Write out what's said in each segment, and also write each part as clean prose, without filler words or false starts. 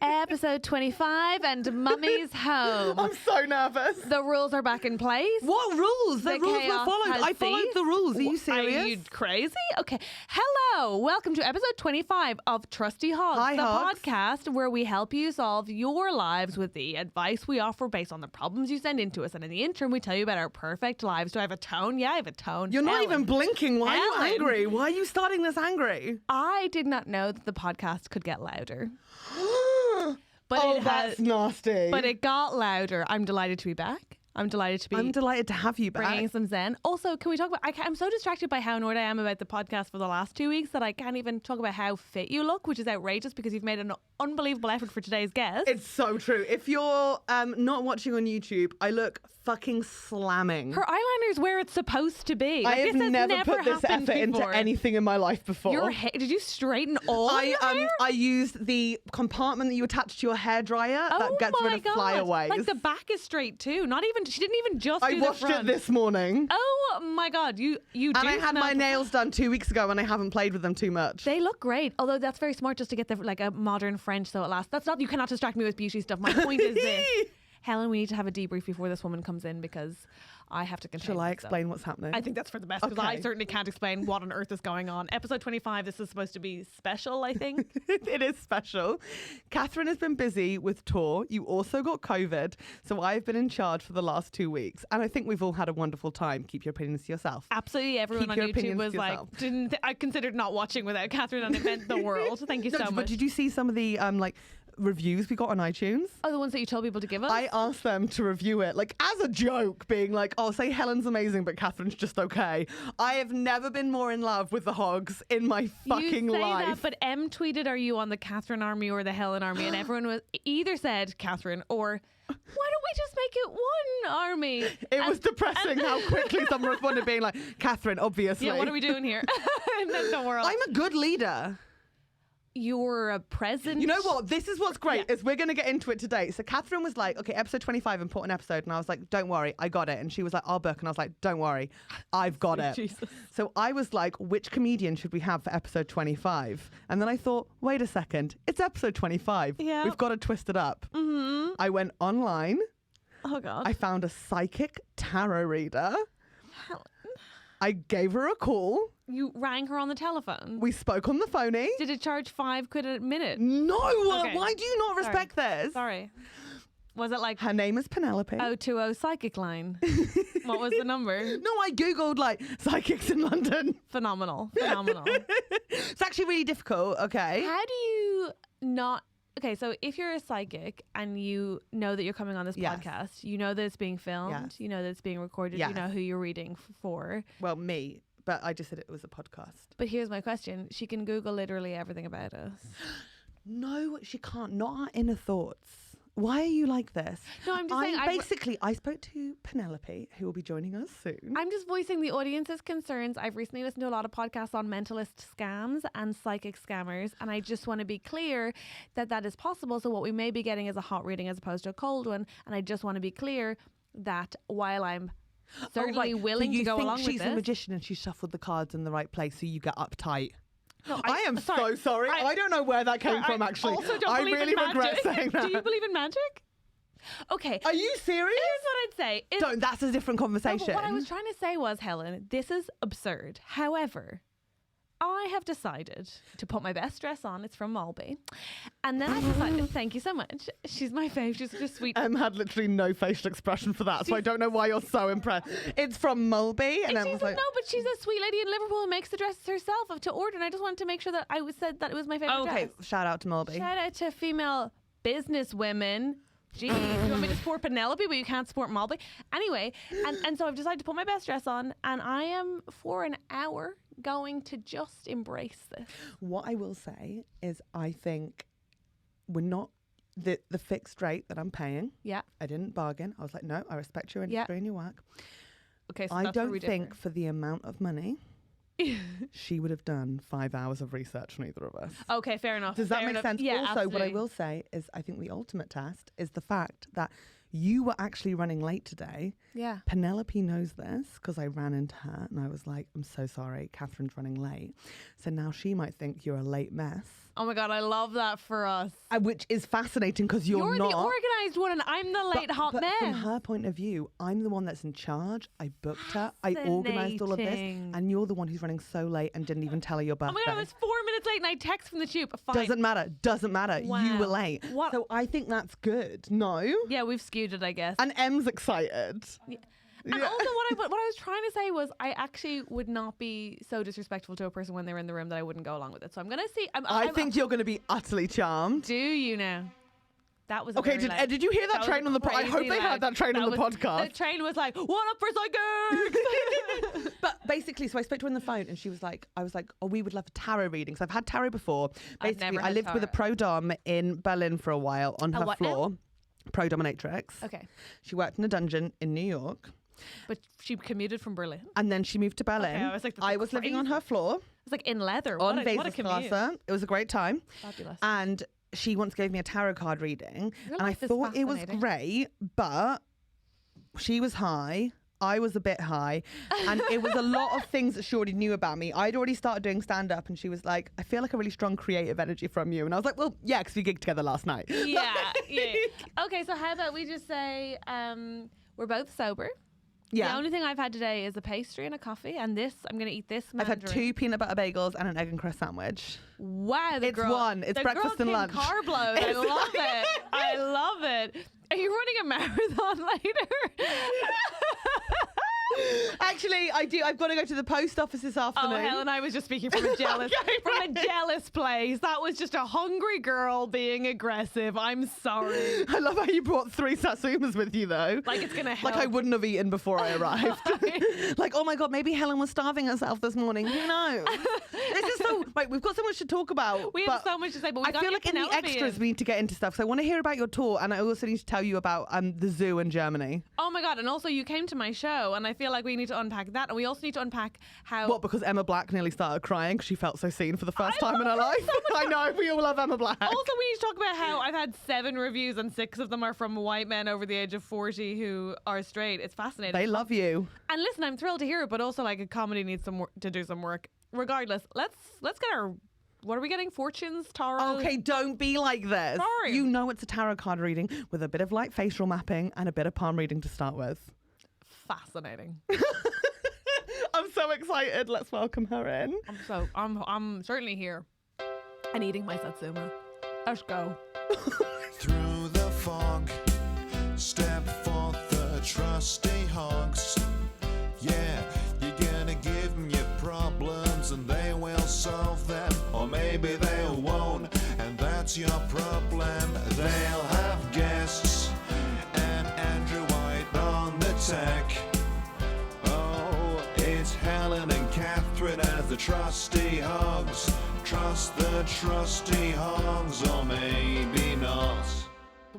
Episode 25 and Mummy's home. I'm so nervous. The rules are back in place. What rules? The rules were followed. I followed the rules. Are you serious? Are you crazy? Okay. Hello. Welcome to episode 25 of TrustyHogs, Hi, the Hogs. podcast where we help you solve your lives with the advice we offer based on the problems you send into us. And in the interim, we tell you about our perfect lives. Do I have a tone? Yeah, I have a tone. You're not Ellen. even blinking. Why are you Ellen. angry? Why are you starting this angry? I did not know that the podcast could get louder. But Oh, it that's nasty. But it got louder. I'm delighted to be back. I'm delighted to have you back. bringing some zen. Also, can we talk about... I'm so distracted by how annoyed I am about the podcast for the last 2 weeks that I can't even talk about how fit you look, which is outrageous because you've made an unbelievable effort for today's guest. It's so true. If you're not watching on YouTube, I look fucking slamming. Her eyeliner's where it's supposed to be. I have this has never put this happened effort into before. anything in my life before. Your hair, did you straighten all of your hair? I used the compartment that you attach to your hairdryer that gets rid of flyaways. Like the back is straight too. Not even... She didn't even just I do the washed it front. this morning. Oh my God, you do. And I had my smell- nails done 2 weeks ago and I haven't played with them too much. They look great, although that's very smart just to get a modern French so it lasts. That's not, you cannot distract me with beauty stuff. My point is this. Helen, we need to have a debrief before this woman comes in because I have to contain Shall I myself. explain what's happening? I think that's for the best because I certainly can't explain what on earth is going on. Episode 25, this is supposed to be special, I think. It is special. Catherine has been busy with tour. You also got COVID. So I've been in charge for the last 2 weeks. And I think we've all had a wonderful time. Keep your opinions to yourself. Absolutely everyone Keep on your YouTube opinions was to like, yourself. I considered not watching without Catherine and it meant the world. Thank you so much. But did you see some of the reviews we got on iTunes? Oh, the ones that you told people to give us? I asked them to review it, as a joke, being like, oh, say Helen's amazing, but Catherine's just okay. I have never been more in love with the Hogs in my fucking you say life. That, but M tweeted, are you on the Catherine army or the Helen army? And everyone was either said Catherine or why don't we just make it one army? It was depressing how quickly someone responded being like, Catherine, obviously. Yeah, what are we doing here? And then the world. I'm a good leader. You're a present. You know what? This is what's great is we're going to get into it today. So Catherine was like, okay, episode 25, important episode. And I was like, don't worry, I got it. And she was like, I'll book. And I was like, don't worry, I've got it. Jesus. So I was like, which comedian should we have for episode 25? And then I thought, wait a second, it's episode 25. Yeah. We've got to twist it up. Mm-hmm. I went online. Oh, God. I found a psychic tarot reader. I gave her a call. You rang her on the telephone. We spoke on the phony. Did it charge £5 a minute? No, Okay. why do you not respect this? Sorry. Was it like Her name is Penelope. 020 psychic line? What was the number? No, I googled psychics in London. Phenomenal. It's actually really difficult. Okay. How do you not... Okay, so if you're a psychic and you know that you're coming on this Yes. podcast, you know that it's being filmed, Yes. you know that it's being recorded, Yes. you know who you're reading for. Well, me, but I just said it was a podcast. But here's my question. She can Google literally everything about us. No, she can't. Not our inner thoughts. Why are you like this? No, I'm just saying... I spoke to Penelope, who will be joining us soon. I'm just voicing the audience's concerns. I've recently listened to a lot of podcasts on mentalist scams and psychic scammers, and I just want to be clear that that is possible. So what we may be getting is a hot reading as opposed to a cold one, and I just want to be clear that while I'm certainly willing to go along with she's this... a magician and she shuffled the cards in the right place, so you get uptight. No, I am so sorry. I don't know where that came from, actually. Also don't I believe really in regret magic. saying that. Do you believe in magic? Okay. Are you serious? Here's what I'd say. Don't. That's a different No, conversation. but what I was trying to say was, Helen, this is absurd. However, I have decided to put my best dress on. It's from Mulby. And then I decided, thank you so much. She's my fave. She's just sweet. Had literally no facial expression for that, so I don't know why you're so impressed. It's from Mulby, and I was like, no, but she's a sweet lady in Liverpool who makes the dresses herself to order. And I just wanted to make sure that said that it was my favorite dress. okay, shout out to Mulby. Shout out to female business women. Gee, you want me to support Penelope, but you can't support Mulby? Anyway, and so I've decided to put my best dress on, and I am, for an hour, going to just embrace this. What I will say is, I think we're not the fixed rate that I'm paying. Yeah. I didn't bargain. I was like, no, I respect your industry and your work. Okay, so I that's where we don't think differ. for the amount of money she would have done 5 hours of research on either of us. Okay, fair enough. Does that fair make enough. sense? Yeah, also, absolutely. what I will say is I think the ultimate test is the fact that you were actually running late today. Yeah. Penelope knows this because I ran into her and I was like, I'm so sorry, Catherine's running late. So now she might think you're a late mess. Oh my God, I love that for us. Which is fascinating because you're not. the organised one and I'm the late hot mess. From her point of view, I'm the one that's in charge. I booked her. I organised all of this. And you're the one who's running so late and didn't even tell her your birthday. Oh my God, I was 4 minutes late and I text from the tube. Fine. Doesn't matter. Wow. You were late. What? So I think that's good. No? Yeah, we've skewed it, I guess. And Em's excited. Yeah. And also what I was trying to say was I actually would not be so disrespectful to a person when they're in the room that I wouldn't go along with it. So I'm going to see. I think you're going to be utterly charmed. Do you now? That was okay. Did you hear that train on the podcast? I hope they had that train on the podcast. The train was like, "What up for psychics?" But basically, so I spoke to her on the phone, and I was like, "Oh, we would love tarot readings. I've had tarot before. Basically, I lived with a pro dom in Berlin for a while on her floor, pro dominatrix. Okay. She worked in a dungeon in New York." But she commuted from Berlin. And then she moved to Berlin. Okay, I was like, I was living on her floor. It was like in leather. On what a commute. It was a great time. Fabulous. And she once gave me a tarot card reading. Your and I life is thought it was great, but she was high. I was a bit high. And it was a lot of things that she already knew about me. I'd already started doing stand-up and she was like, I feel like a really strong creative energy from you. And I was like, well, yeah, because we gigged together last night. Yeah. Okay, so how about we just say we're both sober. Yeah. The only thing I've had today is a pastry and a coffee, and this, I'm going to eat this Mandarin. I've had 2 peanut butter bagels and an egg and crust sandwich. Wow. It's breakfast and lunch. Carb load. I love it. I love it. Are you running a marathon later? Actually, I do. I've got to go to the post office this afternoon. Oh, Helen, I was just speaking from a jealous, jealous place. That was just a hungry girl being aggressive. I'm sorry. I love how you brought 3 satsumas with you, though. Like it's gonna help. Like I wouldn't have eaten before I arrived. Like, oh my God, maybe Helen was starving herself this morning. Who knows? This is so. Right, we've got so much to talk about. We have so much to say, but we I feel like in the extras we need to get into stuff. So I want to hear about your tour, and I also need to tell you about the zoo in Germany. Oh my God! And also, you came to my show, and I feel like we need to unpack that, and we also need to unpack how. What? Because Emma Black nearly started crying because she felt so seen for the first time in her life. So I know we all love Emma Black. Also, we need to talk about how I've had 7 reviews, and 6 of them are from white men over the age of 40 who are straight. It's fascinating. They love you. And listen, I'm thrilled to hear it, but also like a comedy needs to do some work. Regardless, let's get our. What are we getting? Fortunes, tarot? Okay, don't be like this. Sorry. You know it's a tarot card reading with a bit of like facial mapping and a bit of palm reading to start with. Fascinating. I'm so excited. Let's welcome her in. I'm certainly here and eating my satsuma. Let's go. Through the fog, step forth the trusty hogs. Yeah, you're gonna give them your problems and they will solve them, or maybe they won't, and that's your problem. They'll have guests and Andrew White on the tech. Oh, it's Helen and Catherine as the trusty hogs. Trust the trusty hogs, or maybe not.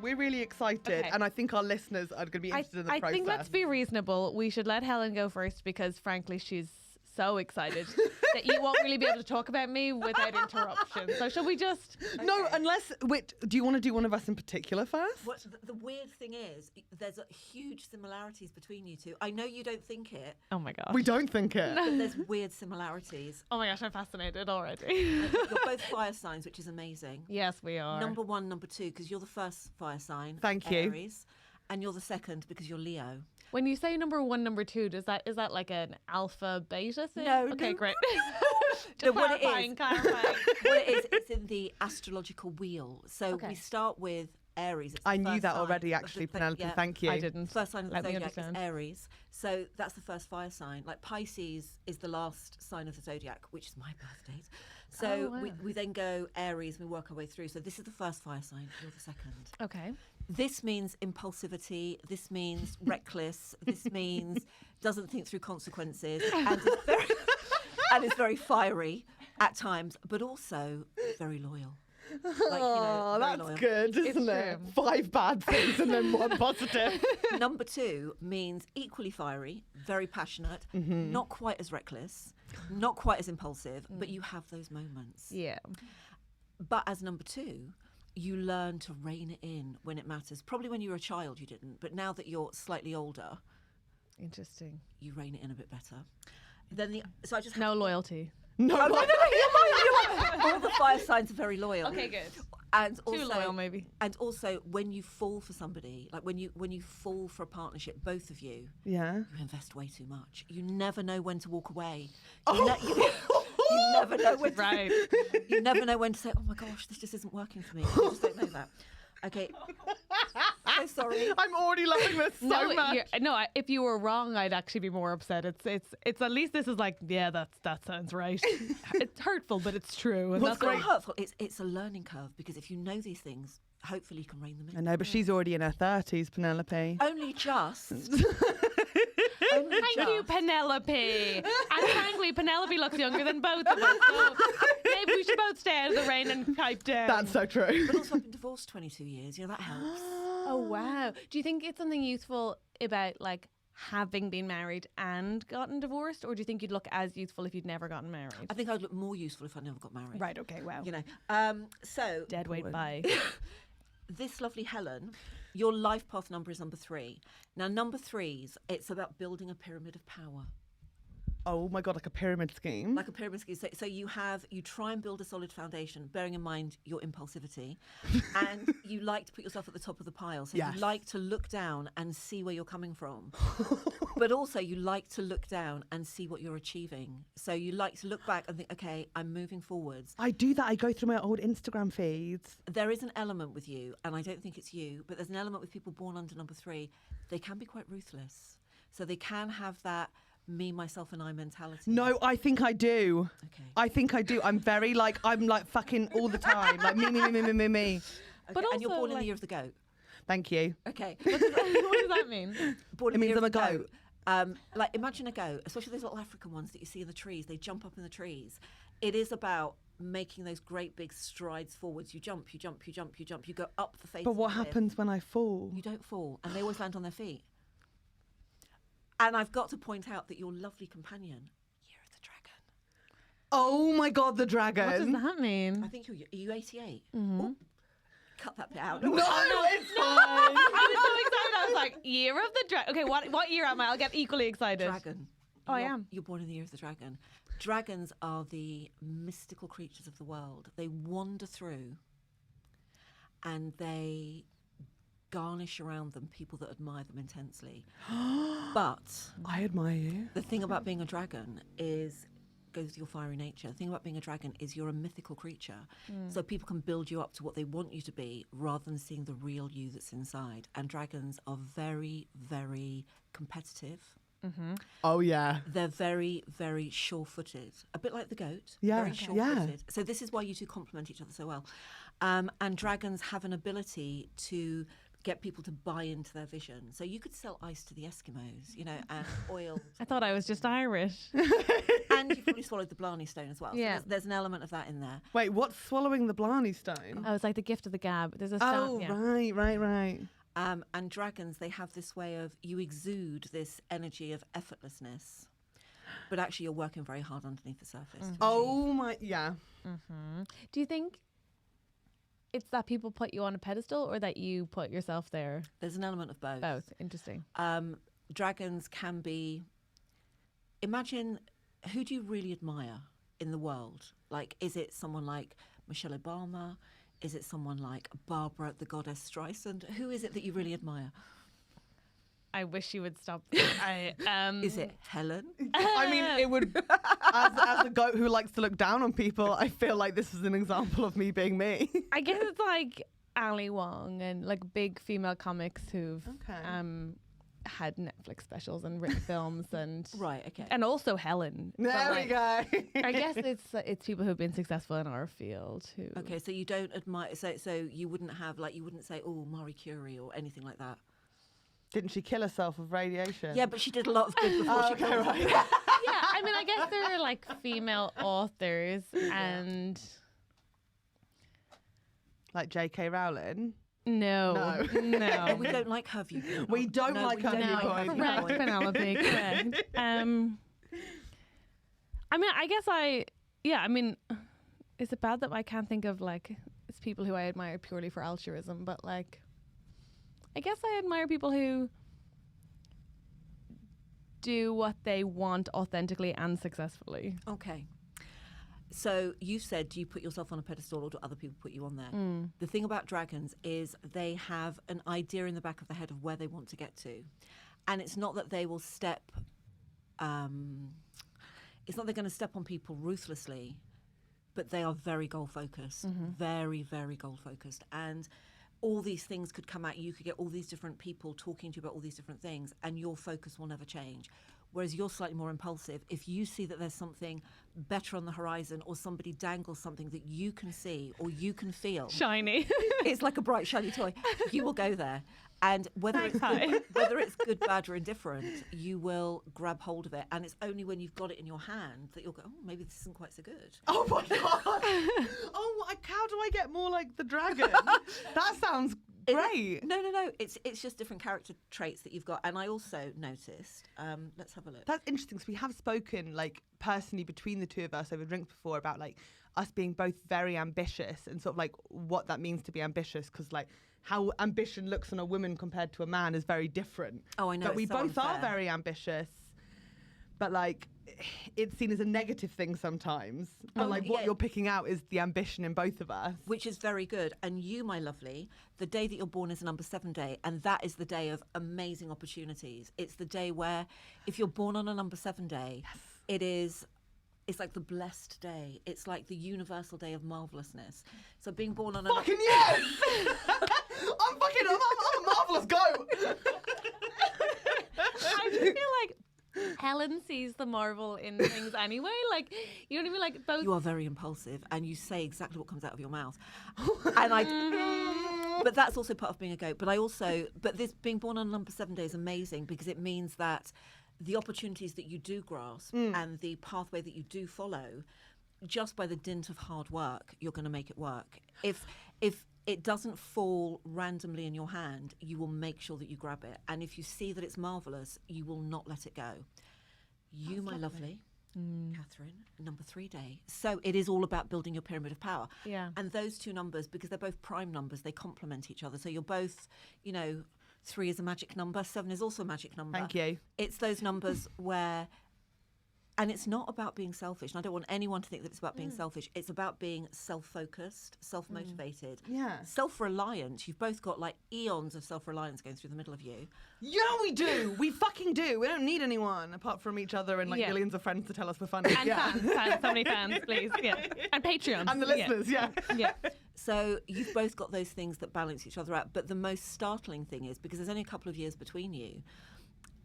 We're really excited, Okay. and I think our listeners are going to be interested in the process. I think let's be reasonable. We should let Helen go first because, frankly, she's so excited that you won't really be able to talk about me without interruption. So shall we just... No, unless... Wait, do you want to do one of us in particular first? What the weird thing is, there's huge similarities between you two. I know you don't think it, Oh my gosh. We don't think it. but there's weird similarities. Oh my gosh, I'm fascinated already. You're both fire signs, which is amazing. Yes, we are. Number 1, number 2, because you're the first fire sign. Thank you. Aries, and you're the second because you're Leo. When you say number 1, number 2, is that like an alpha beta thing? No, Okay, no. great. No, Just what it is- clarifying. What it is, it's in the astrological wheel. So Okay. we start with Aries. It's the I knew first that sign already, of the actually, thing- Penelope. yeah. Thank you. I didn't. First sign of the Let me zodiac is understand. Aries. So that's the first fire sign. Like Pisces is the last sign of the zodiac, which is my birth date. So Oh, wow. we then go Aries, we work our way through. So this is the first fire sign, you're the second. Okay. This means impulsivity, this means reckless, this means doesn't think through consequences, and is very fiery at times, but also very loyal. Like, Oh, very that's loyal. good, isn't it? true. 5 bad things and then 1 positive. Number 2 means equally fiery, very passionate, not quite as reckless, not quite as impulsive, but you have those moments. Yeah. But as number 2, you learn to rein it in when it matters. Probably when you were a child you didn't, but now that you're slightly older, Interesting. you rein it in a bit better. Then so I just No loyalty. No, Oh, no, you're loyal. All the fire signs are very loyal. Okay, good. And Too also, loyal, maybe. And also, when you fall for somebody, like when you fall for a partnership, both of you, Yeah. you invest way too much. You never know when to walk away. You never know when. Right. You never know when to say, "Oh my gosh, this just isn't working for me." You just don't know that. Okay. So sorry. I'm already loving this so much. If you were wrong, I'd actually be more upset. It's at least this is like, yeah, that sounds right. It's hurtful, but it's true. And Well, it's that's not hurtful. It's a learning curve, because if you know these things, hopefully you can rein them in. I know, but she's already in her 30s, Penelope. Only just. Thank you, Penelope. And frankly, Penelope looks younger than both of us. So maybe we should both stay out of the rain and pipe down. That's so true. But also, I've been divorced 22 years. You know, that helps. Oh, wow. Do you think it's something useful about like having been married and gotten divorced? Or do you think you'd look as youthful if you'd never gotten married? I think I'd look more useful if I never got married. Right, okay, wow. You know. So Dead weight by. this lovely Helen, your life path number is number 3. Now, number 3s, it's about building a pyramid of power. Oh my God, like a pyramid scheme. Like a pyramid scheme. So you try and build a solid foundation, bearing in mind your impulsivity, and you like to put yourself at the top of the pile. So Yes. you like to look down and see where you're coming from, but also you like to look down and see what you're achieving. So you like to look back and think, okay, I'm moving forwards. I do that. I go through my old Instagram feeds. There is an element with you, and I don't think it's you, but there's an element with people born under number 3. They can be quite ruthless. So they can have that me, myself, and I mentality. No, I think I do. Okay. I think I do. I'm like fucking all the time. Like me. Okay. But and you're also, born in like- the year of the goat. Thank you. Okay. What does that mean? Born It in the means year I'm of a the goat. Like imagine a goat, especially those little African ones that you see in the trees. They jump up in the trees. It is about making those great big strides forwards. You jump, you jump, you jump, you jump. You go up the face. But of what the cliff. happens when I fall? You don't fall, and they always land on their feet. And I've got to point out that your lovely companion, Year of the Dragon. Oh my God, the dragon. What does that mean? I think are you 88? Mm-hmm. Oh, cut that bit out. No, it's fine. I was so excited. I was like, Year of the Dragon. Okay, what year am I? I'll get equally excited. Dragon. Oh, I am. You're born in the year of the dragon. Dragons are the mystical creatures of the world. They wander through and they garnish around them people that admire them intensely. But I admire you. the thing about being a dragon is goes with your fiery nature. The thing about being a dragon is you're a mythical creature. So people can build you up to what they want you to be rather than seeing the real you that's inside. And dragons are very, very competitive. Oh yeah. They're very, very sure-footed, a bit like the goat. Yeah, very sure-footed. So this is why you two complement each other so well. And dragons have an ability to get people to buy into their vision. So you could sell ice to the Eskimos, you know, and oil. I thought I was just Irish. And you've probably swallowed the Blarney Stone as well. So Yeah. there's an element of that in there. Wait, what's swallowing the Blarney Stone? Oh, it's like the gift of the gab. There's a Oh, stone. Yeah. right. And dragons, they have this way of, you exude this energy of effortlessness, but actually you're working very hard underneath the surface. to achieve. Oh my, yeah. Do you think it's that people put you on a pedestal or that you put yourself there? There's an element of both. Both. Interesting. Dragons can be, imagine, who do you really admire in the world? Like, is it someone like Michelle Obama? Is it someone like Barbara, the goddess Streisand? Who is it that you really admire? I wish you would stop. Is it Helen? I mean, it would, as a goat who likes to look down on people, I feel like this is an example of me being me. I guess it's like Ali Wong and like big female comics who've Okay. had Netflix specials and written films and Right, okay. and also Helen. But, There we like, go. I guess it's people who've been successful in our field who. Okay, so you don't admire, so you wouldn't have, like, you wouldn't say, oh, Marie Curie or anything like that. Didn't she kill herself of radiation? Yeah, but she did a lot of good before she killed right. Yeah, I mean, I guess there are like female authors and Like J.K. Rowling. no. We don't like her viewpoint. We don't No, like we her don't viewpoint. like her Correct, viewpoint. Penelope. Correct. I mean, I guess I mean, is it bad that I can't think of like it's people who I admire purely for altruism? But like, I guess I admire people who do what they want authentically and successfully. Okay. So you said, do you put yourself on a pedestal or do other people put you on there? The thing about dragons is they have an idea in the back of their head of where they want to get to. And it's not that they will step, it's not they're going to step on people ruthlessly, but they are very goal-focused, very, very goal-focused. And all these things could come at you. You could get all these different people talking to you about all these different things, and your focus will never change. Whereas you're slightly more impulsive. If you see that there's something better on the horizon or somebody dangles something that you can see or you can feel. Shiny. It's like a bright, shiny toy. You will go there. And whether it's good, bad or indifferent, you will grab hold of it. And it's only when you've got it in your hand that you'll go, oh, maybe this isn't quite so good. Oh my God. How do I get more like the dragon? That sounds great. No. It's just different character traits that you've got. And I also noticed, let's have a look. That's interesting because we have spoken like personally between the two of us over drinks before about like us being both very ambitious and sort of like what that means to be ambitious, because like how ambition looks on a woman compared to a man is very different. Oh, I know. But we so both unfair. are very ambitious, but like it's seen as a negative thing sometimes. But like what you're picking out is the ambition in both of us. Which is very good. And you, my lovely, the day that you're born is a number 7 day, and that is the day of amazing opportunities. It's the day where if you're born on a number 7 day, it's like the blessed day. It's like the universal day of marvellousness. So being born on a Fucking yes! I'm a marvellous goat! I just feel like Helen sees the marvel in things anyway. Like, you know what I mean? Like, both. You are very impulsive and you say exactly what comes out of your mouth. But that's also part of being a goat. But this being born on number 7 day is amazing because it means that the opportunities that you do grasp and the pathway that you do follow, just by the dint of hard work, you're going to make it work. If it doesn't fall randomly in your hand, you will make sure that you grab it. And if you see that it's marvellous, you will not let it go. You, my lovely Catherine, number 3 day. So it is all about building your pyramid of power. Yeah. And those two numbers, because they're both prime numbers, they complement each other. So you're both, 3 is a magic number, 7 is also a magic number. Thank you. It's those numbers where, and it's not about being selfish, and I don't want anyone to think that it's about being selfish. It's about being self-focused, self-motivated, self-reliant. You've both got like eons of self-reliance going through the middle of you. Yeah, we do. We fucking do. We don't need anyone apart from each other and like millions of friends to tell us we're funny. And fans, so many fans, please. Yeah. And Patreon. And the listeners, yeah. So you've both got those things that balance each other out. But the most startling thing is, because there's only a couple of years between you,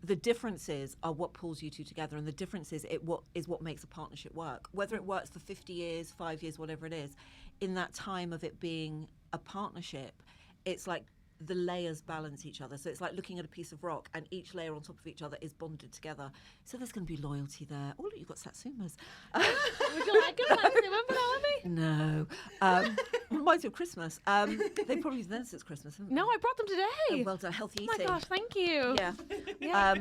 the differences are what pulls you two together, and the difference is what makes a partnership work. Whether it works for 50 years, 5 years, whatever it is, in that time of it being a partnership, it's like the layers balance each other. So it's like looking at a piece of rock, and each layer on top of each other is bonded together. So there's going to be loyalty there. Oh, look, you've got satsumas. Would you like a satsuma, Penelope? No. Reminds you of Christmas. They've probably been there since Christmas, haven't they? No, I brought them today. Oh, well done. Healthy eating. Oh my gosh, thank you. Yeah.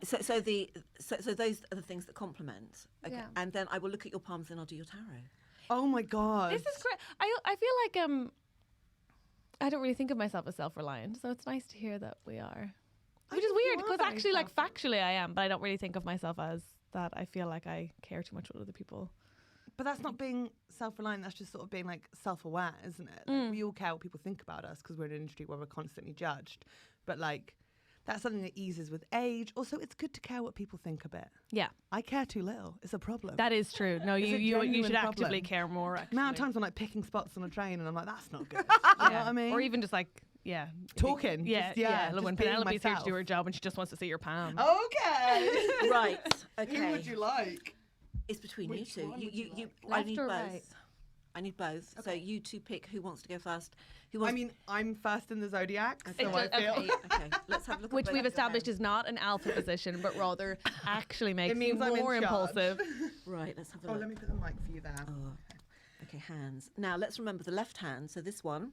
So those are the things that complement. Okay. Yeah. And then I will look at your palms and I'll do your tarot. Oh my God. This is great. I feel like I don't really think of myself as self-reliant, so it's nice to hear that we are. Which is weird because actually, like factually, I am, but I don't really think of myself as that. I feel like I care too much what other people. But that's not being self-reliant. That's just sort of being like self-aware, isn't it? Like, we all care what people think about us because we're in an industry where we're constantly judged. But like, that's something that eases with age. Also, it's good to care what people think a bit. Yeah, I care too little. It's a problem. that is true. No, It's a you genuine should actively problem. care more. Actually, The amount of times I'm like picking spots on a train and I'm like, that's not good. You know what I mean? or even just like talking. Yeah, just when being Penelope's here to myself. do her job and she just wants to see your palm. Okay. Right. Okay. Who would you like? It's between Which you two. one would you like? I Left need or both. right? I need both. So Okay. you two pick who wants to go first. I mean, I'm first in the zodiac, so Okay. I feel. Okay. Let's have a look. Which at we've both. established is not an alpha position, but rather actually makes It means you I'm in more charge. impulsive. Right. Let's have a Oh, look. let me put the mic for you there. Oh, okay, hands. Now let's remember the left hand. So this one,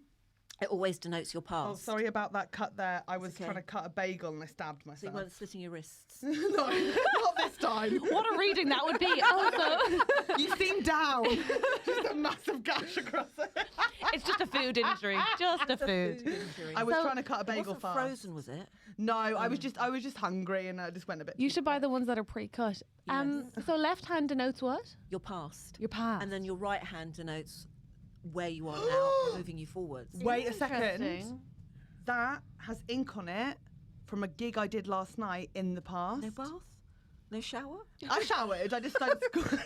It always denotes your past. Oh, sorry about that cut there. I was okay. trying to cut a bagel and I stabbed So you myself. weren't slitting your wrists. No, not this time. What a reading that would be. Also, You seem down. Just a massive gash across it. it's just a food injury. Just a food. Injury. I was So- trying to cut a It bagel wasn't fast. frozen, was it? No, I was just hungry and I just went a bit. You too should buy quick. the ones that are pre-cut. So left hand denotes what? Your past. Your past. And then your right hand denotes where you are now, moving you forwards. Wait a second. Interesting. That has ink on it from a gig I did last night in the past. No bath? No shower? I showered. I just started school.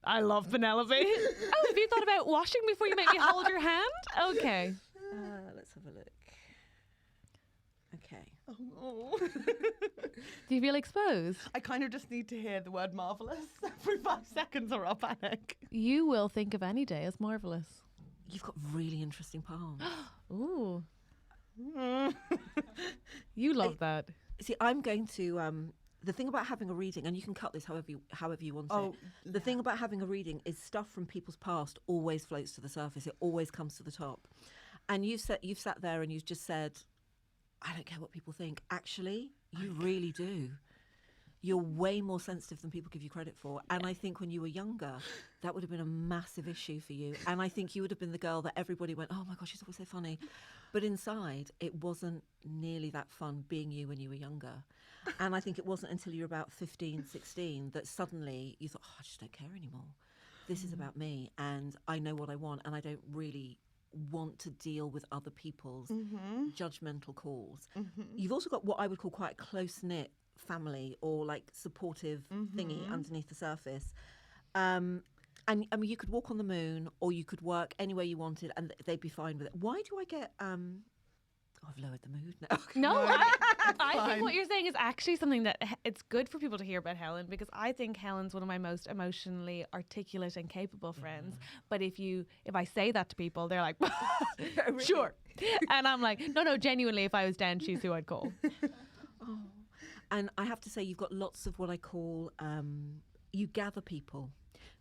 I love Penelope. Oh, have you thought about washing before you make me hold your hand? Okay. Let's have a look. Okay. Oh. Do you feel exposed? I kind of just need to hear the word marvellous every 5 seconds or I'll panic. You will think of any day as marvellous. You've got really interesting palms. Ooh. You love that. See, I'm going to. The thing about having a reading, and you can cut this however you want Oh, it. The thing about having a reading is stuff from people's past always floats to the surface. It always comes to the top. And you've sat there and you've just said, I don't care what people think. Actually, you really do. You're way more sensitive than people give you credit for. And I think when you were younger, that would have been a massive issue for you. And I think you would have been the girl that everybody went, oh my gosh, she's always so funny. But inside, it wasn't nearly that fun being you when you were younger. And I think it wasn't until you were about 15, 16 that suddenly you thought, oh, I just don't care anymore. This is about me and I know what I want and I don't really want to deal with other people's judgmental calls. You've also got what I would call quite a close-knit family or like supportive thingy underneath the surface. And I mean, you could walk on the moon or you could work anywhere you wanted and they'd be fine with it. Why do I get... I've lowered the mood now. No, I fine. think what you're saying is actually something that it's good for people to hear about Helen because I think Helen's one of my most emotionally articulate and capable friends. But if I say that to people, they're like, sure. And I'm like, no, genuinely, if I was down, she's who I'd call. Oh. And I have to say, you've got lots of what I call, you gather people.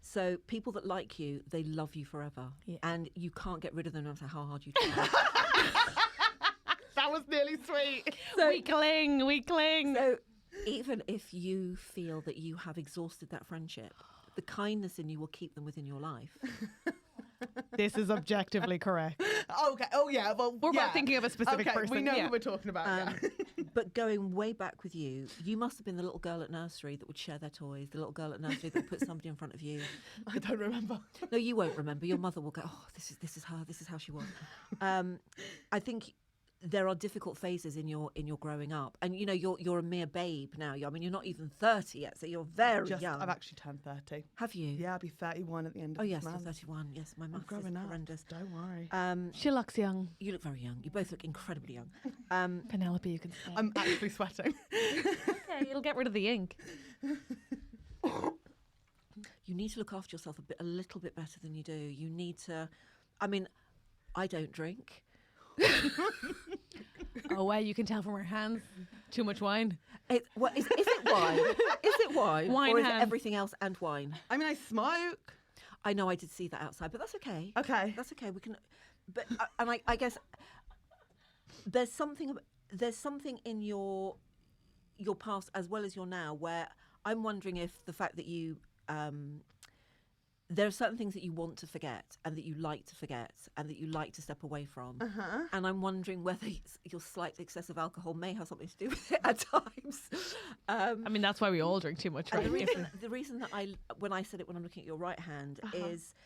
So people that like you, they love you forever. Yeah. And you can't get rid of them no matter how hard you try. That was nearly sweet. We cling. So even if you feel that you have exhausted that friendship, the kindness in you will keep them within your life. This is objectively correct. Okay. Oh, yeah. Well, We're both thinking of a specific okay, person. we know yeah. who we're talking about. Yeah. But going way back with you, you must have been the little girl at nursery that would share their toys, the little girl at nursery that would put somebody in front of you. I don't remember. No, you won't remember. Your mother will go, oh, this is her. This is how she was. I think there are difficult phases in your growing up, and you know you're a mere babe now. I mean, you're not even 30 yet, so you're very young. I've actually turned 30. Have you? Yeah, I'll be 31 at the end of Oh this yes, month. you're 31. Yes, my I'm maths is growing up. horrendous. Don't worry. She looks young. You look very young. You both look incredibly young. Penelope, you can say. I'm actually sweating. Okay, it'll get rid of the ink. You need to look after yourself a little bit better than you do. You need to. I mean, I don't drink. Oh, wow, you can tell from her hands. Too much wine. Is it wine? Is it wine? Wine or is it hand. everything else and wine? I mean, I smoke. I know I did see that outside, but that's okay. Okay. That's okay. We can, but and I guess there's something in your past as well as your now where I'm wondering if the fact that you there are certain things that you want to forget and that you like to forget and that you like to step away from. And I'm wondering whether your slight excessive alcohol may have something to do with it at times. I mean, that's why we all drink too much, And right? the reason that when I said it when I'm looking at your right hand is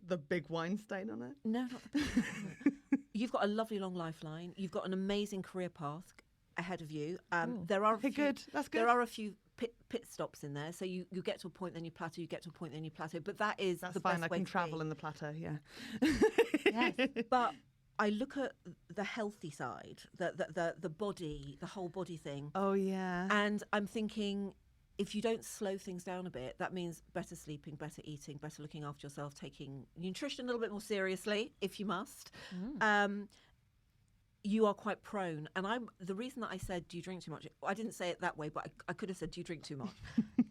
The big wine stain on it. no, not the You've got a lovely long lifeline. You've got an amazing career path ahead of you. There are a Okay, few, good. That's good. There are a few pit stops in there, so you get to a point, then you plateau. You get to a point, then you plateau. But that's That's the fine. best I way can to travel be. in the plateau. Yeah. Yes. But I look at the healthy side, the body, the whole body thing, Oh yeah. and I'm thinking, if you don't slow things down a bit, that means better sleeping, better eating, better looking after yourself, taking nutrition a little bit more seriously, if you must. You are quite prone. And the reason that I said, do you drink too much? I didn't say it that way, but I could have said, do you drink too much?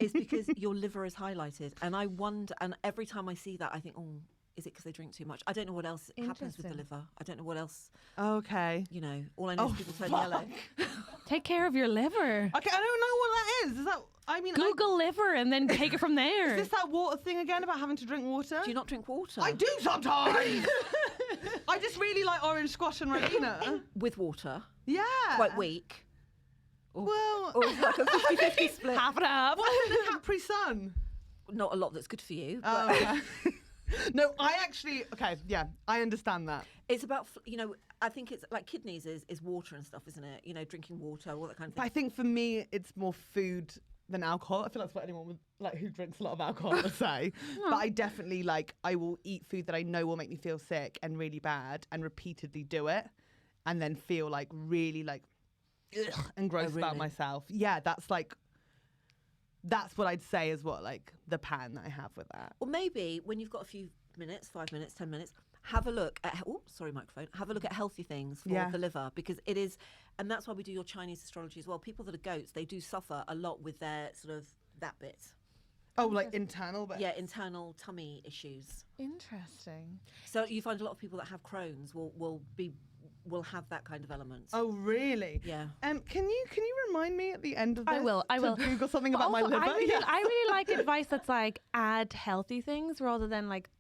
Is because your liver is highlighted. And I wonder, and every time I see that, I think, oh, is it because they drink too much? I don't know what else happens with the liver. I don't know what else. Okay. You know, all I know is people turn yellow. Take care of your liver. Okay, I don't know what that is. Is that? I mean, Google liver and then take it from there. Is this that water thing again about having to drink water? Do you not drink water? I do sometimes. I just really like orange squash and Ribena. With water. Yeah. Quite weak. Well, Or it's like a 50-50 split. Half and half. what's in the Capri Sun? Not a lot that's good for you. But Oh, okay. No, I actually, okay, yeah, I understand that. it's about, you know, I think it's like kidneys is water and stuff, isn't it? You know, drinking water, all that kind of But I thing. think for me, it's more food than alcohol. I feel that's what anyone with, like, who drinks a lot of alcohol would say. But I definitely, like, I will eat food that I know will make me feel sick and really bad and repeatedly do it and then feel, like, really, like, ugh, and gross about really? myself. Yeah, that's, like, that's what I'd say is what, like, the pattern that I have with that. Or maybe when you've got a few minutes, 5 minutes, 10 minutes, have a look at, microphone, have a look at healthy things for Yeah. the liver, because it is, and that's why we do your Chinese astrology as well. People that are goats, they do suffer a lot with their sort of that bit. Oh, like internal, but Yeah, internal tummy issues. Interesting. So you find a lot of people that have Crohn's will have that kind of element. Oh, really? Yeah. Can you remind me at the end of this? I will. to Google something about my Also, liver. I really like advice that's like add healthy things rather than like.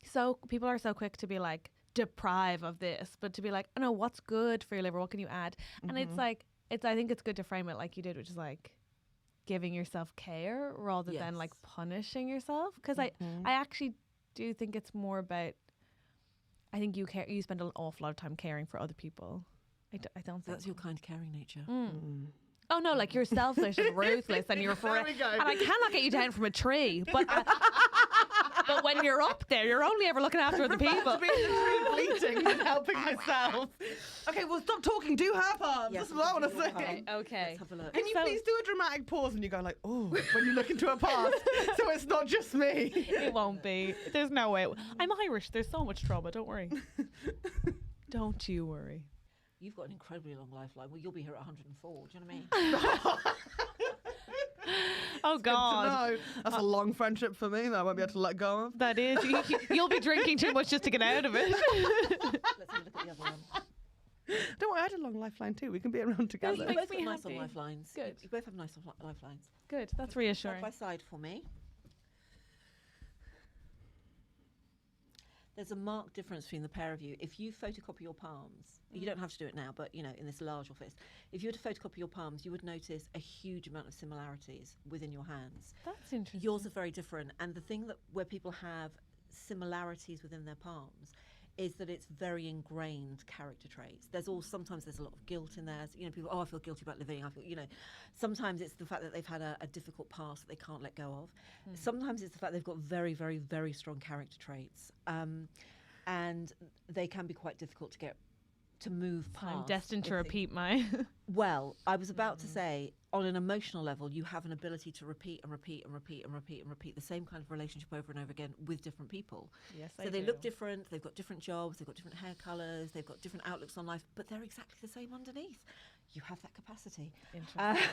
So people are so quick to be like deprive of this, but to be like, oh no, what's good for your liver? What can you add? And it's like I think it's good to frame it like you did, which is like giving yourself care rather than Yes. like punishing yourself. Because I actually do think it's more about. I think you spend an awful lot of time caring for other people. I don't think That's your kind, caring nature. Oh no, like you're selfish and ruthless, and you're There we go. and I cannot get you down from a tree. But but when you're up there, you're only ever looking after other people. To be in the tree bleating and helping myself. Okay, well, stop talking. Do her part. Yes, That's what I want to do your say. part. Okay. Let's have a look. Can you So- please do a dramatic pause when you go like, oh, when you look into a past, so it's not just me. It won't be. There's no way. I'm Irish. There's so much trauma. Don't worry. Don't you worry. You've got an incredibly long lifeline. Well, you'll be here at 104. Do you know what I mean? Oh God. No, that's a long friendship for me that I won't be able to let go of. That is. You'll be drinking too much just to get out of it. Let's have a look at the other one. Don't worry, I had a long lifeline too. We can be around together. You makes both me got nice on happy. lifelines. Good. You both have nice lifelines. Good. That's Side reassuring. by side for me. There's a marked difference between the pair of you. If you photocopy your palms, you don't have to do it now, but you know, in this large office, if you were to photocopy your palms, you would notice a huge amount of similarities within your hands. That's interesting. Yours are very different, and the thing that where people have similarities within their palms is that it's very ingrained character traits. Sometimes there's a lot of guilt in there. So, you know, people, I feel guilty about living. I feel, you know, sometimes it's the fact that they've had a difficult past that they can't let go of. Sometimes it's the fact they've got very, very, very strong character traits, and they can be quite difficult to move past. I'm destined to if they- repeat my. Well, I was about to say, on an emotional level, you have an ability to repeat and repeat and repeat and repeat and repeat the same kind of relationship over and over again with different people. Yes, So they look different, they've got different jobs, they've got different hair colours, they've got different outlooks on life, but they're exactly the same underneath. You have that capacity. Interesting.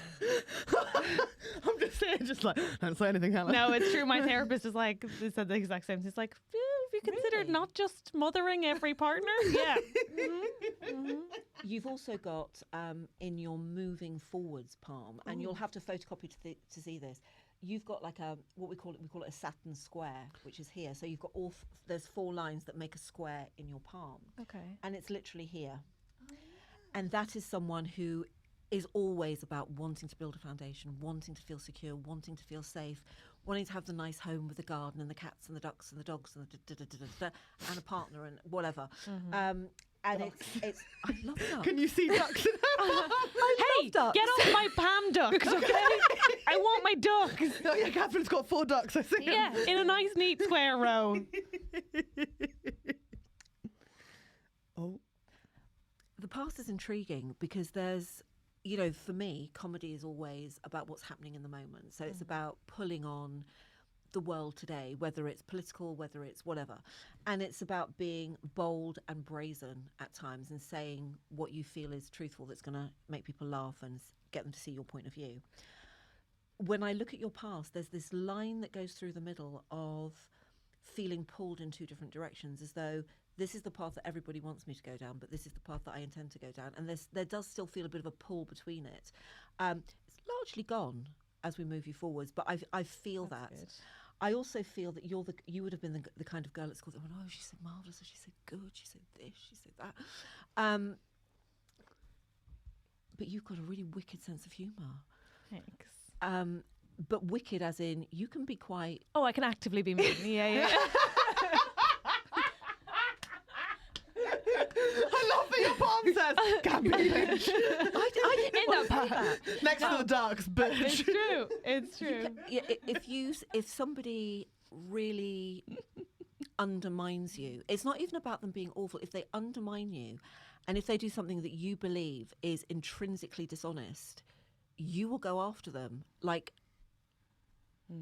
I'm just saying, just like, don't say anything, Helen. No, it's true. My therapist is like, they said the exact same thing. It's like, have you considered Really? not just mothering every partner? Yeah. You've also got in your moving forwards palm, and you'll have to photocopy to see this. You've got like we call it a Saturn square, which is here. So you've got there's 4 lines that make a square in your palm, Okay. and it's literally here. And that is someone who is always about wanting to build a foundation, wanting to feel secure, wanting to feel safe, wanting to have the nice home with the garden and the cats and the ducks and the dogs and and a partner and whatever. And it's I love ducks. Can you see ducks in her palm? Hey, ducks. get off my palm ducks, okay? I want my ducks. Oh yeah, Catherine's got 4 ducks. I see. Yeah, in a nice, neat square row. Oh. The past is intriguing because there's, you know, for me, comedy is always about what's happening in the moment. So it's about pulling on the world today, whether it's political, whether it's whatever. And it's about being bold and brazen at times and saying what you feel is truthful that's going to make people laugh and get them to see your point of view. When I look at your past, there's this line that goes through the middle of feeling pulled in two different directions, as though this is the path that everybody wants me to go down, but this is the path that I intend to go down. And there does still feel a bit of a pull between it. It's largely gone as we move you forwards, but I feel that. Good. I also feel that you would have been the kind of girl at school that went, oh, she's so marvellous, she's so good, she said this, she said that. But you've got a really wicked sense of humour. Thanks. But wicked as in, you can be quite... Oh, I can actively be mean. Yeah. I love that your palm says, can be bitch. I didn't want to say that. Next to the ducks, bitch. It's true. It's true. Yeah, if somebody really undermines you, it's not even about them being awful. If they undermine you, and if they do something that you believe is intrinsically dishonest, you will go after them like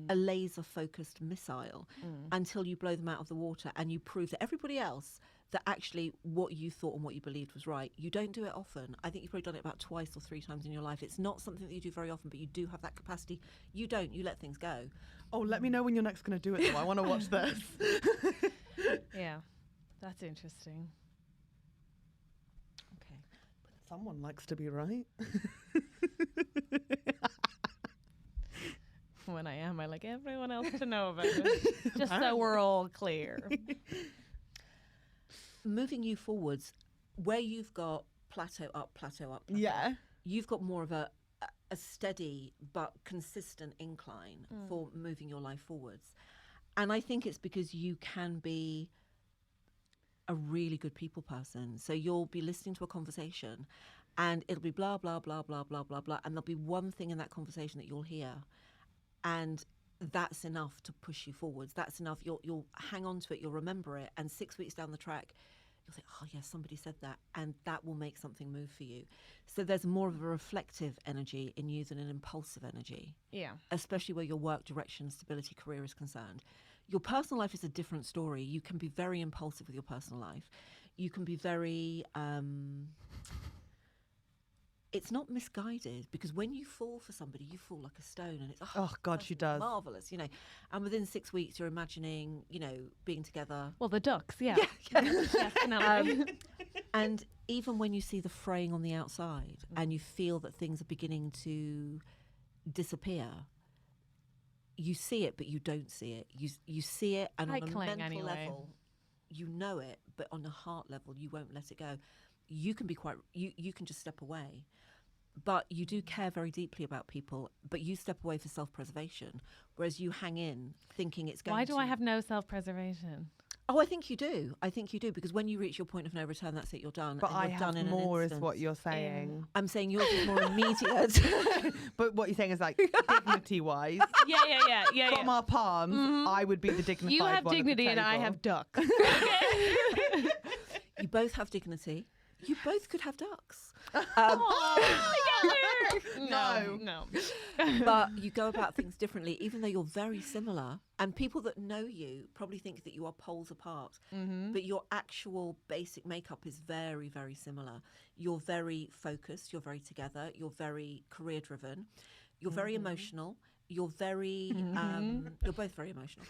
a laser-focused missile until you blow them out of the water and you prove to everybody else that actually what you thought and what you believed was right. You don't do it often. I think you've probably done it about 2 or 3 times in your life. It's not something that you do very often, but you do have that capacity. You don't. You let things go. Oh, let me know when you're next going to do it, though. I want to watch this. Yeah, that's interesting. Okay. Someone likes to be right. When I am, I like everyone else to know about it. Just so we're all clear. Moving you forwards, where you've got plateau up, plateau. Yeah. You've got more of a steady but consistent incline for moving your life forwards. And I think it's because you can be a really good people person. So you'll be listening to a conversation and it'll be blah, blah, blah, blah, blah, blah, blah. And there'll be one thing in that conversation that you'll hear. And that's enough to push you forwards. That's enough. You'll hang on to it. You'll remember it. And 6 weeks down the track, you'll think, oh, yes, somebody said that. And that will make something move for you. So there's more of a reflective energy in you than an impulsive energy. Yeah. Especially where your work, direction, stability, career is concerned. Your personal life is a different story. You can be very impulsive with your personal life. You can be very... it's not misguided, because when you fall for somebody, you fall like a stone, and it's Oh, God, she does. marvelous, you know. And within 6 weeks, you're imagining, you know, being together. Well, the ducks, yeah. And even when you see the fraying on the outside, and you feel that things are beginning to disappear, you see it, but you don't see it. You see it, and I on a cling mental anyway. level, you know it, but on a heart level, you won't let it go. You can be quite. You can just step away. But you do care very deeply about people, but you step away for self-preservation, whereas you hang in thinking it's going to... Why do I have no self-preservation? Oh, I think you do. I think you do, because when you reach your point of no return, that's it, you're done. But and I you're have done in more an is instant. what you're saying. I'm saying yours is more immediate. But what you're saying is like dignity-wise. Yeah. From our palms, I would be the dignified You have one at the dignity and I table. have ducks. You both have dignity. You both could have ducks. No. But you go about things differently, even though you're very similar. And people that know you probably think that you are poles apart. But your actual basic makeup is very, very similar. You're very focused. You're very together. You're very career-driven. You're very emotional. You're very, you're both very emotional.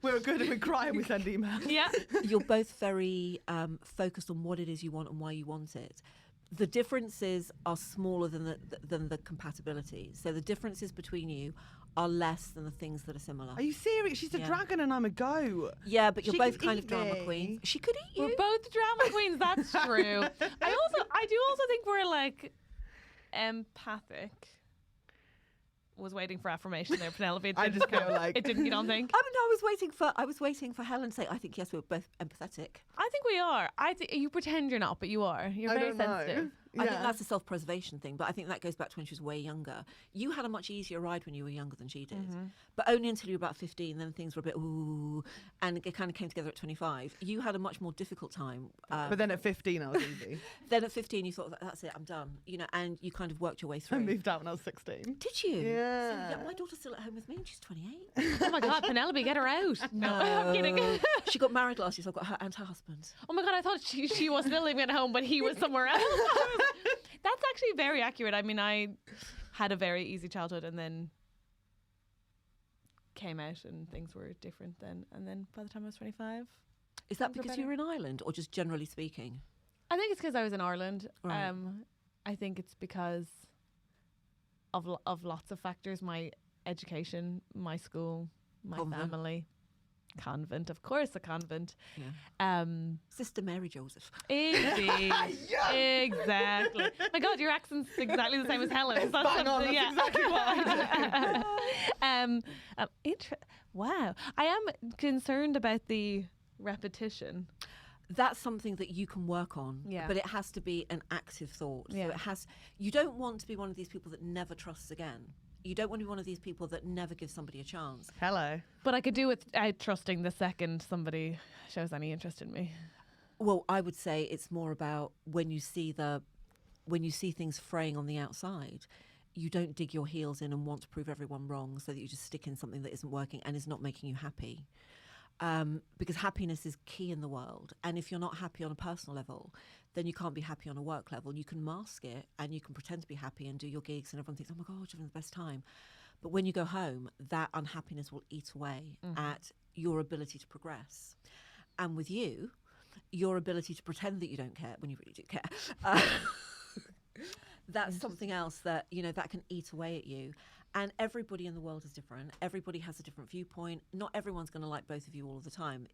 We're good and we cry and we send emails. Yeah. You're both very focused on what it is you want and why you want it. The differences are smaller than the compatibility. So the differences between you are less than the things that are similar. Are you serious? She's a dragon and I'm a goat. Yeah, but you're She both could kind eat of drama me. queens. She could eat you. We're both drama queens, that's true. I do also think we're like empathic. Was waiting for affirmation there, Penelope. I just feel like- it didn't. You don't think? I mean, I was waiting for Helen to say, I think, yes, we're both empathetic. I think we are. I think you pretend you're not, but you are. You're I very don't know. sensitive. I think that's a self-preservation thing, but I think that goes back to when she was way younger. You had a much easier ride when you were younger than she did, but only until you were about 15. Then things were a bit ooh, and it kind of came together at 25. You had a much more difficult time. But then at 15, I was easy. Then at 15, you thought, that's it, I'm done. You know, and you kind of worked your way I through. moved out when I was 16. Did you? Yeah. So, my daughter's still at home with me, and she's 28. Oh my God, Penelope, get her out. No, I'm kidding. She got married last year, so I've got her and her husband. Oh my God, I thought she was still living at home, but he was somewhere else. That's actually very accurate. I mean, I had a very easy childhood and then came out and things were different then. And then by the time I was 25, Is that things were because better. you're in Ireland, or just generally speaking? I think it's because I was in Ireland. Right. I think it's because of lots of factors. My education, my school, my Convent. family. Convent, of course, a convent. Yeah. Sister Mary Joseph. Indeed. Exactly. My God, your accent's exactly the same as Helen's. That's bang on, something- that's exactly what I do. Wow. I am concerned about the repetition. That's something that you can work on, Yeah. but it has to be an active thought. Yeah. So it has. You don't want to be one of these people that never trusts again. You don't want to be one of these people that never gives somebody a chance. Hello. But I could do without trusting the second somebody shows any interest in me. Well, I would say it's more about when you see things fraying on the outside, you don't dig your heels in and want to prove everyone wrong, so that you just stick in something that isn't working and is not making you happy. Because happiness is key in the world, and if you're not happy on a personal level, then you can't be happy on a work level. You can mask it and you can pretend to be happy and do your gigs, and everyone thinks, oh my God, you're having the best time. But when you go home, that unhappiness will eat away at your ability to progress. And with you, your ability to pretend that you don't care when you really do care. That's something else that, that can eat away at you. And everybody in the world is different. Everybody has a different viewpoint. Not everyone's going to like both of you all of the time.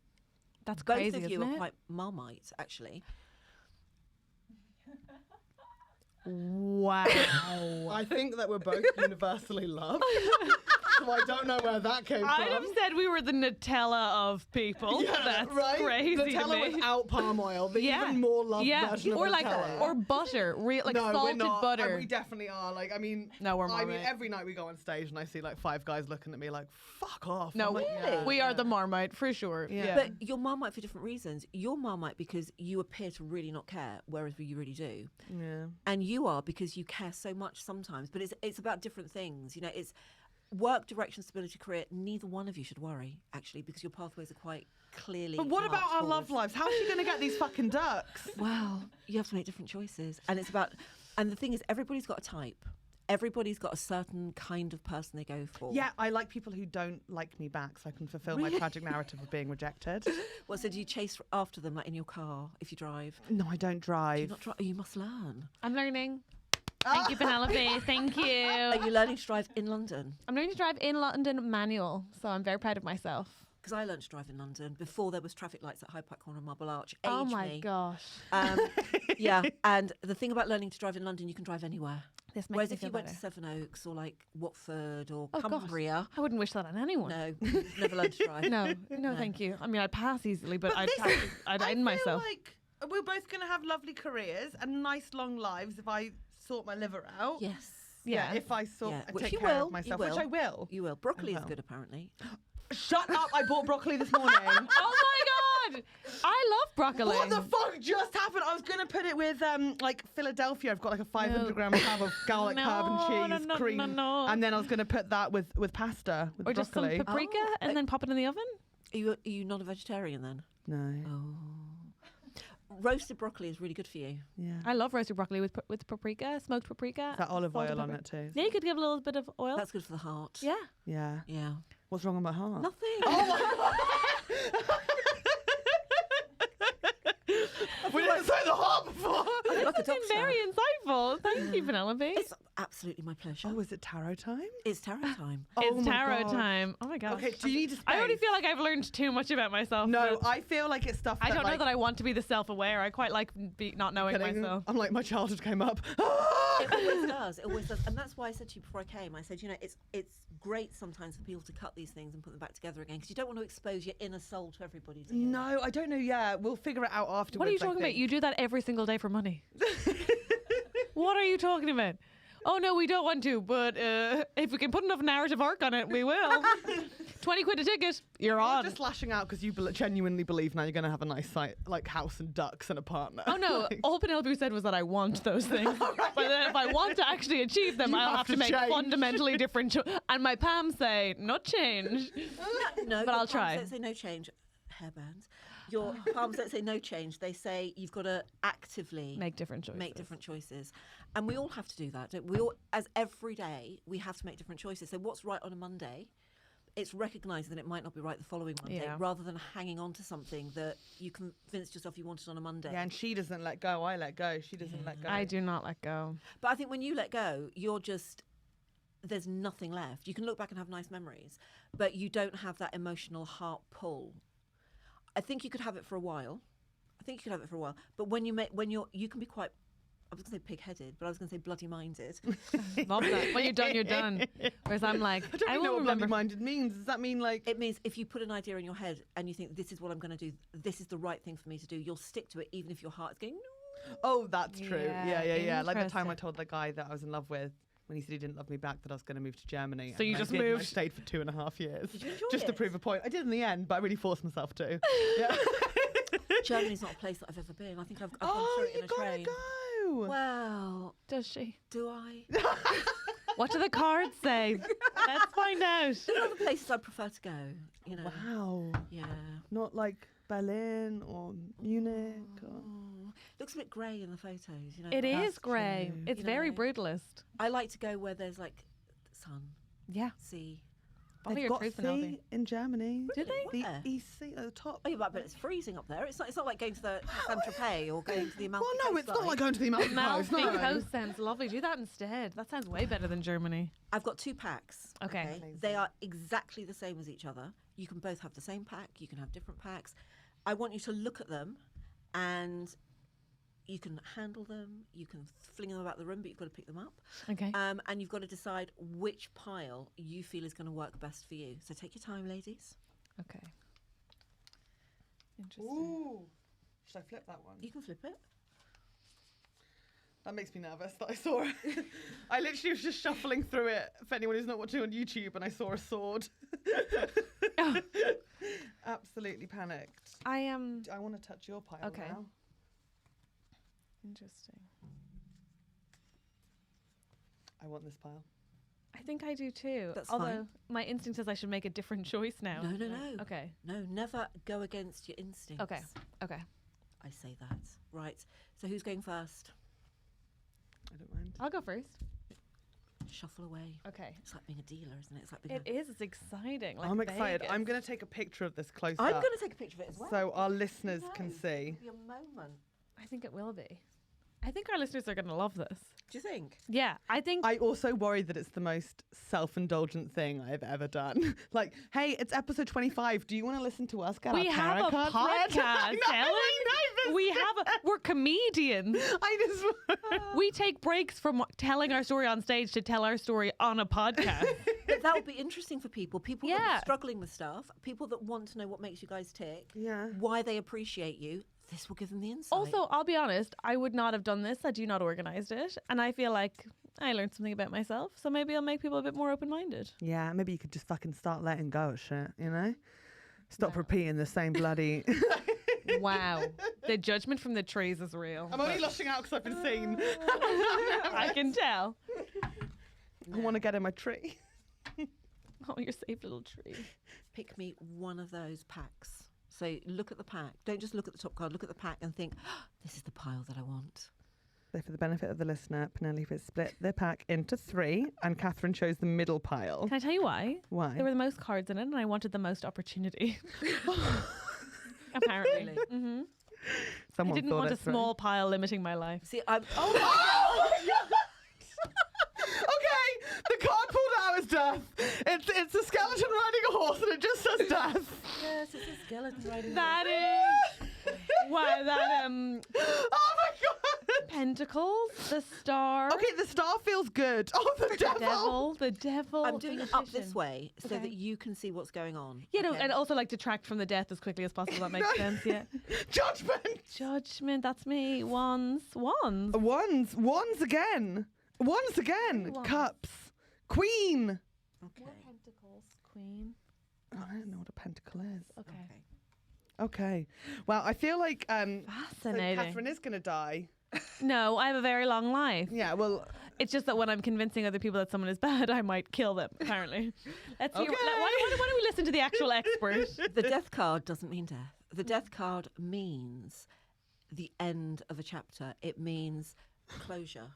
That's Both crazy, of you isn't are it? quite Marmite, actually. Wow. I think that we're both universally loved. So I don't know where that came I'd from. have said we were the Nutella of people. That's crazy to Nutella me. without palm oil, the Yeah. even more loved Yeah, version or of like Nutella. or butter, like no, we're salted not. butter. We definitely are. Like, I mean, No, we're I mean, Marmite. every night we go on stage and I see like 5 guys looking at me like, "Fuck off." No, I'm like, yeah, we are yeah. the Marmite for sure. Yeah. But you're Marmite for different reasons. You're Marmite because you appear to really not care, whereas you really do. Yeah. And you are because you care so much sometimes. But it's about different things. It's work, direction, stability, career. Neither one of you should worry, actually, because your pathways are quite clearly. But what about marked our love forward. lives? How's she going to get these fucking ducks? Well, you have to make different choices. And it's about, and the thing is, everybody's got a type. Everybody's got a certain kind of person they go for. Yeah, I like people who don't like me back so I can fulfill my tragic narrative of being rejected. Well, so do you chase after them, like in your car, if you drive? No, I don't Do drive. you not drive? You must learn. I'm learning. Thank you, Penelope. Thank Are you. you learning to drive in London? I'm learning to drive in London manual, so I'm very proud of myself. Because I learned to drive in London before there was traffic lights at Hyde Park Corner and Marble Arch. Oh Age my me. gosh. Yeah, and the thing about learning to drive in London, you can drive anywhere. This makes Whereas me if you feel went better. to Sevenoaks or like Watford or Oh, God. Cumbria, I wouldn't wish that on anyone. no, you've never learned to drive. No, thank you. I mean, I'd pass easily, but I'd this- I'd I end feel myself. like we're both going to have lovely careers and nice long lives if I sort my liver out. Yes. Yeah. If I sort Yeah, and which take you care will, of myself, you which will. I will. You will. Broccoli is will. good, apparently. Shut up! I bought broccoli this morning. Oh my God! I love broccoli. What the fuck just happened? I was gonna put it with like Philadelphia. I've got like a 500-gram tab of garlic, herb, and cheese, cream, and then I was gonna put that with pasta with Or just some broccoli. paprika and then pop it in the oven. Are you not a vegetarian then? No. Roasted broccoli is really good for you. Yeah. I love roasted broccoli with paprika, smoked paprika. Is that olive salted oil on paprika. it too? Yeah, you could give a little bit of oil. That's good for the heart. Yeah. Yeah. Yeah. What's wrong with my heart? Nothing. We didn't say the heart before. Like a It's been doctor. very insightful. Thank you, Penelope. It's absolutely my pleasure. Oh, is it tarot time? It's tarot time. Oh It's my tarot God. time. Oh my gosh. Okay, do you need to I already space? feel like I've learned too much about myself. No, but I feel like it's stuff. I don't know like, that I want to be the self-aware. I quite like not knowing kidding. myself. I'm like, my childhood came up. It always does. It always does. And that's why I said to you before I came, I said, it's great sometimes for people to cut these things and put them back together again because you don't want to expose your inner soul to everybody. Do you? No, I don't know. Yeah, we'll figure it out afterwards. What are you I talking about? think. You do that every single day for money. What are you talking about? Oh no, we don't want to, but if we can put enough narrative arc on it, we will. 20 quid a ticket, you're You're on. just lashing out because you genuinely believe now you're going to have a nice like house and ducks and a partner. Oh no, Like, all Penelope said was that I want those things. But then if I want to actually achieve them, You I'll have have to to make change. fundamentally different and my Pam say, not change. No, But your I'll palms try. don't say no change. Hairbands. Your palms don't say no change. They say you've got to actively Make different choices. make different choices. And we all have to do that. Don't we all, as every day, we have to make different choices. So what's right on a Monday it's recognising that it might not be right the following Monday, Yeah. rather than hanging on to something that you convinced yourself you wanted on a Monday. Yeah, and she doesn't let go. I let go. She doesn't let go. I do not let go. But I think when you let go, there's nothing left. You can look back and have nice memories, but you don't have that emotional heart pull. I think you could have it for a while. But when you can be quite, I was going to say pig-headed, but I was going to say bloody-minded. Love that. When you're done, you're done. Whereas I'm like, I don't I even know will what remember. bloody-minded means. Does that mean like... It means if you put an idea in your head and you think, this is what I'm going to do, this is the right thing for me to do, you'll stick to it even if your heart is going, no. Oh, that's true. Yeah. Like the time I Interesting. told the guy that I was in love with, when he said he didn't love me back, that I was going to move to Germany. So you And I just did, and I moved? stayed for 2.5 years. Did you enjoy just to it? prove a point. I did in the end, but I really forced myself to. Yeah. Germany's not a place that I've ever been. I think I've gone Oh, through it you in a gotta train. go. Well, Does she? do I? What do the cards say? Let's find out. There are other places I prefer to go, you know. Wow. Yeah. Not like Berlin or Munich. Or... Looks a bit grey in the photos, you know. It but is grey. true. It's You very know. brutalist. I like to go where there's like sun, Yeah. sea. Bother They've your got truth, sea Penelope. in Germany. Do they? The Where? East Sea at the top. Oh, yeah, but it's freezing up there. It's not like going to the Saint-Tropez or going to the Amalfi Well, no, it's not coastline. like going to the Amalfi Coast. Malfi No. Coast sounds lovely. Do that instead. That sounds way better than Germany. I've got 2 packs. Okay. They are exactly the same as each other. You can both have the same pack. You can have different packs. I want you to look at them, and you can handle them. You can fling them about the room, but you've got to pick them up. Okay. And you've got to decide which pile you feel is going to work best for you. So take your time, ladies. Okay. Interesting. Ooh. Should I flip that one? You can flip it. That makes me nervous that I saw it. I literally was just shuffling through it for anyone who's not watching on YouTube, and I saw a sword. Oh. Absolutely panicked. I am. I want to touch your pile Okay. now. Interesting. I want this pile. I think I do too. That's Although fine. my instinct says I should make a different choice now. No. Okay. No, never go against your instincts. Okay. Okay. I say that. Right. So who's going first? I don't mind. I'll go first. Shuffle away. Okay. It's like being a dealer, isn't it? It's like being It is. It's exciting. Like I'm excited. Vegas. I'm going to take a picture of this close I'm up going to take a picture of it as well. so our listeners can No. see. It'll be a moment. I think it will be. I think our listeners are going to love this. Do you think? Yeah. I think. I also worry that it's the most self-indulgent thing I've ever done. Like, hey, it's episode 25. Do you want to listen to us get we our have tarot a cards read? podcast, I know, Helen. this We have. We're comedians. I just... We take breaks from telling our story on stage to tell our story on a podcast. But that would be interesting for people. People that Yeah. are struggling with stuff. People that want to know what makes you guys tick. Yeah. Why they appreciate you. This will give them the insight. Also, I'll be honest, I would not have done this had you not organised it. And I feel like I learned something about myself. So maybe I'll make people a bit more open-minded. Yeah, maybe you could just fucking start letting go of shit, you know? Stop No. repeating the same bloody... Wow. The judgment from the trees is real. I'm only lushing out because I've been seen. I can tell. I want to get in my tree. Oh, your safe little tree. Pick me one of those packs. So look at the pack. Don't just look at the top card. Look at the pack and think, this is the pile that I want. So for the benefit of the listener, Penelope has split the pack into 3 and Catherine chose the middle pile. Can I tell you why? Why? There were the most cards in it and I wanted the most opportunity. Apparently. Really? Hmm. I Someone didn't thought want a it through. small pile limiting my life. See, I'm. Oh my God! Okay, the card pulled out is death. It's a skeleton riding a horse and it just says death. Yes, it's a skeleton riding. That is why that Oh my God! pentacles, the star, Okay, the star feels good. Oh, the devil. the devil. I'm doing the it up this magician. way so Okay. that you can see what's going on. You know, okay? and also like detract from the death as quickly as possible. That makes sense. Yeah. Judgment. Judgment. That's me. Wands. Wands again. Wands again. Wands. Cups. Queen. Okay. Pentacles. Queen. Oh, I don't know what a pentacle is. Okay. Okay. Well, I feel like so Fascinating. Catherine is going to die. No, I have a very long life. Yeah, well, It's just that when I'm convincing other people that someone is bad, I might kill them, apparently. Let's hear. Okay. Why don't we listen to the actual expert? The death card doesn't mean death. The death card means the end of a chapter. It means closure.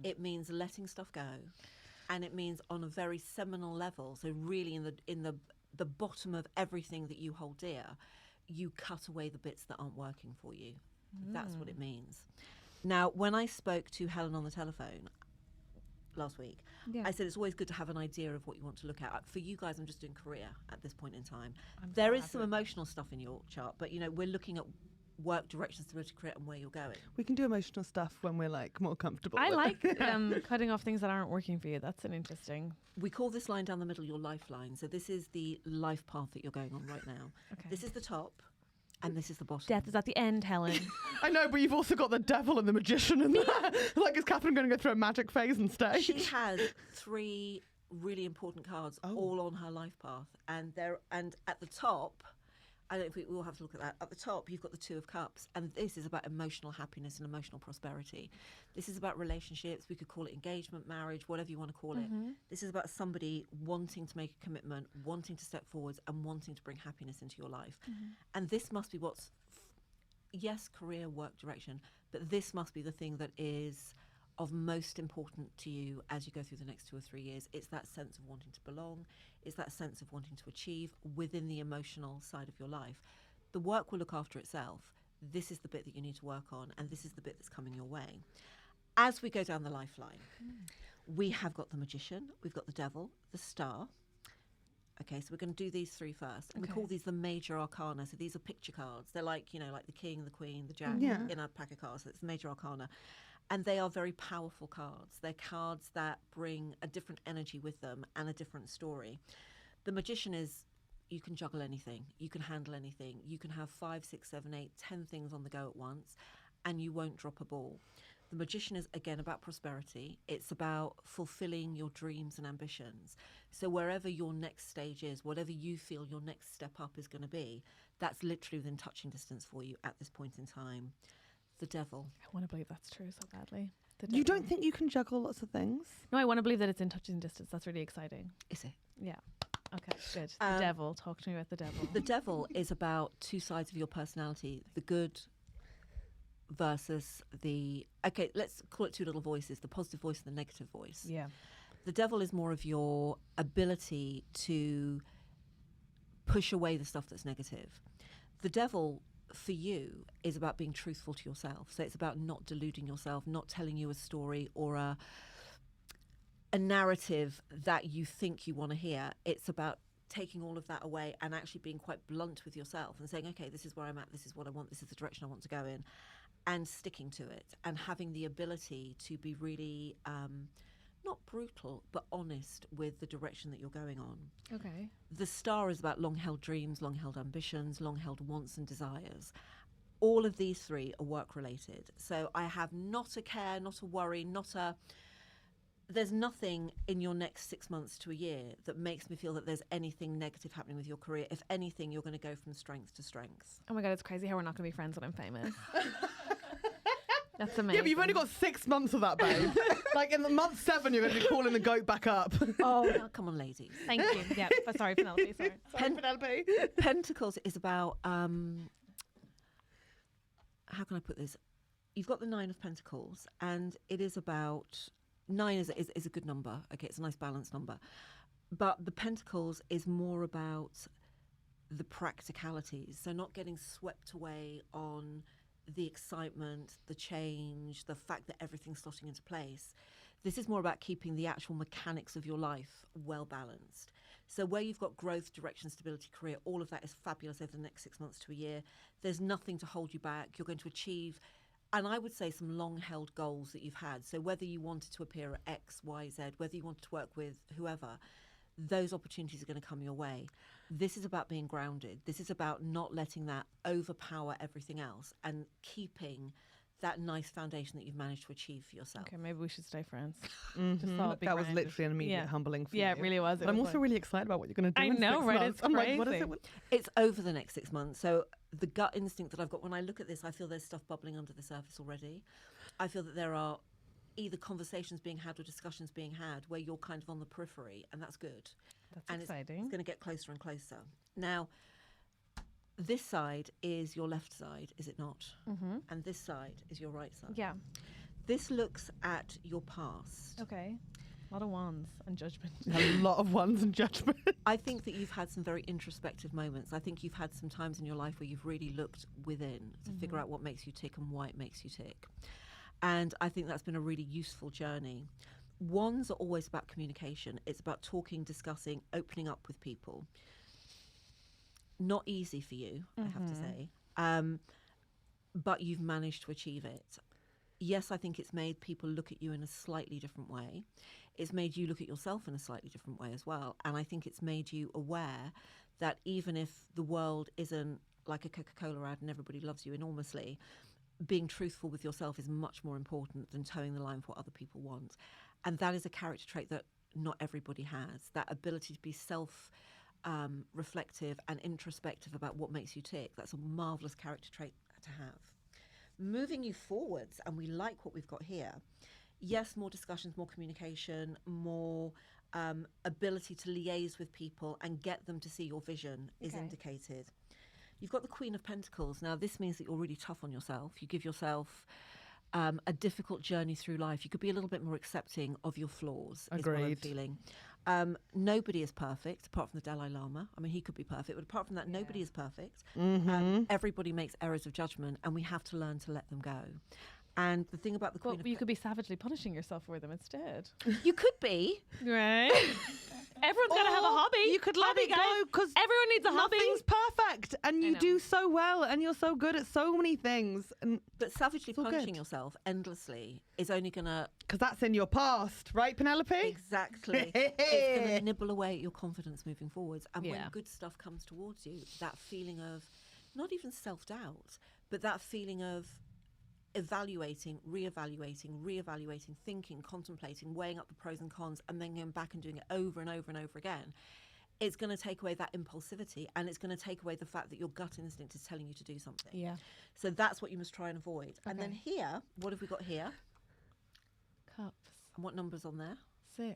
It means letting stuff go. and it means on a very seminal level. So really, in the bottom of everything that you hold dear, you cut away the bits that aren't working for you. That's what it means. Now, when I spoke to Helen on the telephone last week, I said it's always good to have an idea of what you want to look at. For you guys, I'm just doing career at this point in time. There is some emotional stuff in your chart, but we're looking at work, direction, stability, career, and where you're going. We can do emotional stuff when we're like more comfortable. I with like it. cutting off things that aren't working for you. That's an interesting. We call this line down the middle your lifeline. So this is the life path that you're going on right now. Okay. This is the top, and this is the bottom. Death is at the end, Helen. I know, but you've also got the devil and the magician in there. Like, is Catherine going to go through a magic phase and stay? She has 3 really important cards all on her life path, and at the top, I don't think we'll have to look at that. At the top, you've got the 2 of Cups, and this is about emotional happiness and emotional prosperity. This is about relationships. We could call it engagement, marriage, whatever you want to call it. This is about somebody wanting to make a commitment, wanting to step forwards, and wanting to bring happiness into your life. And this must be what's, yes, career, work, direction, but this must be the thing that is of most important to you as you go through the next 2 or 3 years. It's that sense of wanting to belong. It's that sense of wanting to achieve within the emotional side of your life. The work will look after itself. This is the bit that you need to work on, and this is the bit that's coming your way. As we go down the lifeline, we have got the Magician, we've got the Devil, the Star. Okay, so we're going to do these 3 first. And we call these the major arcana. So these are picture cards. They're like, like the King, the Queen, the Jack in a pack of cards. So it's the major arcana. And they are very powerful cards. They're cards that bring a different energy with them and a different story. The Magician is, you can juggle anything. You can handle anything. You can have 5, 6, 7, 8, 10 things on the go at once, and you won't drop a ball. The Magician is, again, about prosperity. It's about fulfilling your dreams and ambitions. So wherever your next stage is, whatever you feel your next step up is going to be, that's literally within touching distance for you at this point in time. The Devil. I want to believe that's true so badly. You don't think you can juggle lots of things? No, I want to believe that it's in touching distance. That's really exciting. Is it? Yeah. Okay, good. The Devil. Talk to me about the Devil. The Devil is about 2 sides of your personality. The good versus the... Okay, let's call it 2 little voices. The positive voice and the negative voice. Yeah. The Devil is more of your ability to push away the stuff that's negative. The Devil, for you, is about being truthful to yourself. So it's about not deluding yourself, not telling you a story or a narrative that you think you want to hear. It's about taking all of that away and actually being quite blunt with yourself and saying, okay, this is where I'm at, this is what I want, this is the direction I want to go in, and sticking to it and having the ability to be really not brutal but honest with the direction that you're going on. Okay. The Star is about long-held dreams, long-held ambitions, long-held wants and desires. All of these 3 are work-related. So I have not a care, not a worry, there's nothing in your next 6 months to a year that makes me feel that there's anything negative happening with your career. If anything, you're going to go from strength to strength. Oh my God, it's crazy how we're not going to be friends when I'm famous. That's amazing. Yeah, but you've only got 6 months of that, babe. Like in the month 7, you're going to be calling the goat back up. Oh, come on, ladies. Thank you. Yeah, sorry, Penelope. Sorry. Penelope. Pentacles is about, how can I put this? You've got the 9 of Pentacles, and it is about... 9 is a good number. Okay, it's a nice balanced number. But the Pentacles is more about the practicalities. So not getting swept away on the excitement, the change, the fact that everything's slotting into place. This is more about keeping the actual mechanics of your life well balanced. So where you've got growth, direction, stability, career, all of that is fabulous over the next 6 months to a year. There's nothing to hold you back. You're going to achieve... And I would say some long-held goals that you've had. So whether you wanted to appear at X, Y, Z, whether you wanted to work with whoever, those opportunities are going to come your way. This is about being grounded. This is about not letting that overpower everything else and keeping that nice foundation that you've managed to achieve for yourself. Okay, maybe we should stay friends. Mm-hmm. That was literally an immediate humbling for you. Yeah, it really was. But I'm also really excited about what you're going to do I in know, 6 right? months. It's I'm crazy. like, what is it? It's over the next 6 months. So the gut instinct that I've got when I look at this, I feel there's stuff bubbling under the surface already. I feel that there are either conversations being had or discussions being had where you're kind of on the periphery, and that's good. That's exciting. It's going to get closer and closer. Now, this side is your left side, is it not? Mm-hmm. And this side is your right side. Yeah. This looks at your past. Okay. A lot of wands and judgment. A lot of ones and judgment. I think that you've had some very introspective moments. I think you've had some times in your life where you've really looked within to figure out what makes you tick and why it makes you tick. And I think that's been a really useful journey. Wands are always about communication. It's about talking, discussing, opening up with people. Not easy for you, I have to say. But you've managed to achieve it. Yes, I think it's made people look at you in a slightly different way. It's made you look at yourself in a slightly different way as well. And I think it's made you aware that even if the world isn't like a Coca-Cola ad and everybody loves you enormously, being truthful with yourself is much more important than towing the line for what other people want. And that is a character trait that not everybody has. That ability to be reflective and introspective about what makes you tick. That's a marvellous character trait to have. Moving you forwards, and we like what we've got here. Yes, more discussions, more communication, more ability to liaise with people and get them to see your vision is indicated. You've got the Queen of Pentacles. Now, this means that you're really tough on yourself. You give yourself a difficult journey through life. You could be a little bit more accepting of your flaws. Agreed. Is what I'm feeling. Nobody is perfect, apart from the Dalai Lama. I mean, he could be perfect, but apart from that, nobody is perfect. Everybody makes errors of judgment, and we have to learn to let them go. And the thing about the Queen But you could be savagely punishing yourself for them instead. You could be. Right. Everyone's got to have a hobby. You could let Hobby, it go guys. because Everyone needs a hobby. nothing's perfect, and you know. do so well, and you're so good at so many things. And But savagely all punishing good. yourself endlessly is only going to... because that's in your past, right, Penelope? Exactly. It's going to nibble away at your confidence moving forwards. And when Yeah. good stuff comes towards you, that feeling of not even self-doubt, but that feeling of evaluating, reevaluating, thinking, contemplating, weighing up the pros and cons, and then going back and doing it over and over and over again, it's going to take away that impulsivity, and it's going to take away the fact that your gut instinct is telling you to do something. Yeah. So that's what you must try and avoid. And then Okay. here, what have we got here? Cups. And what number's on there? 6.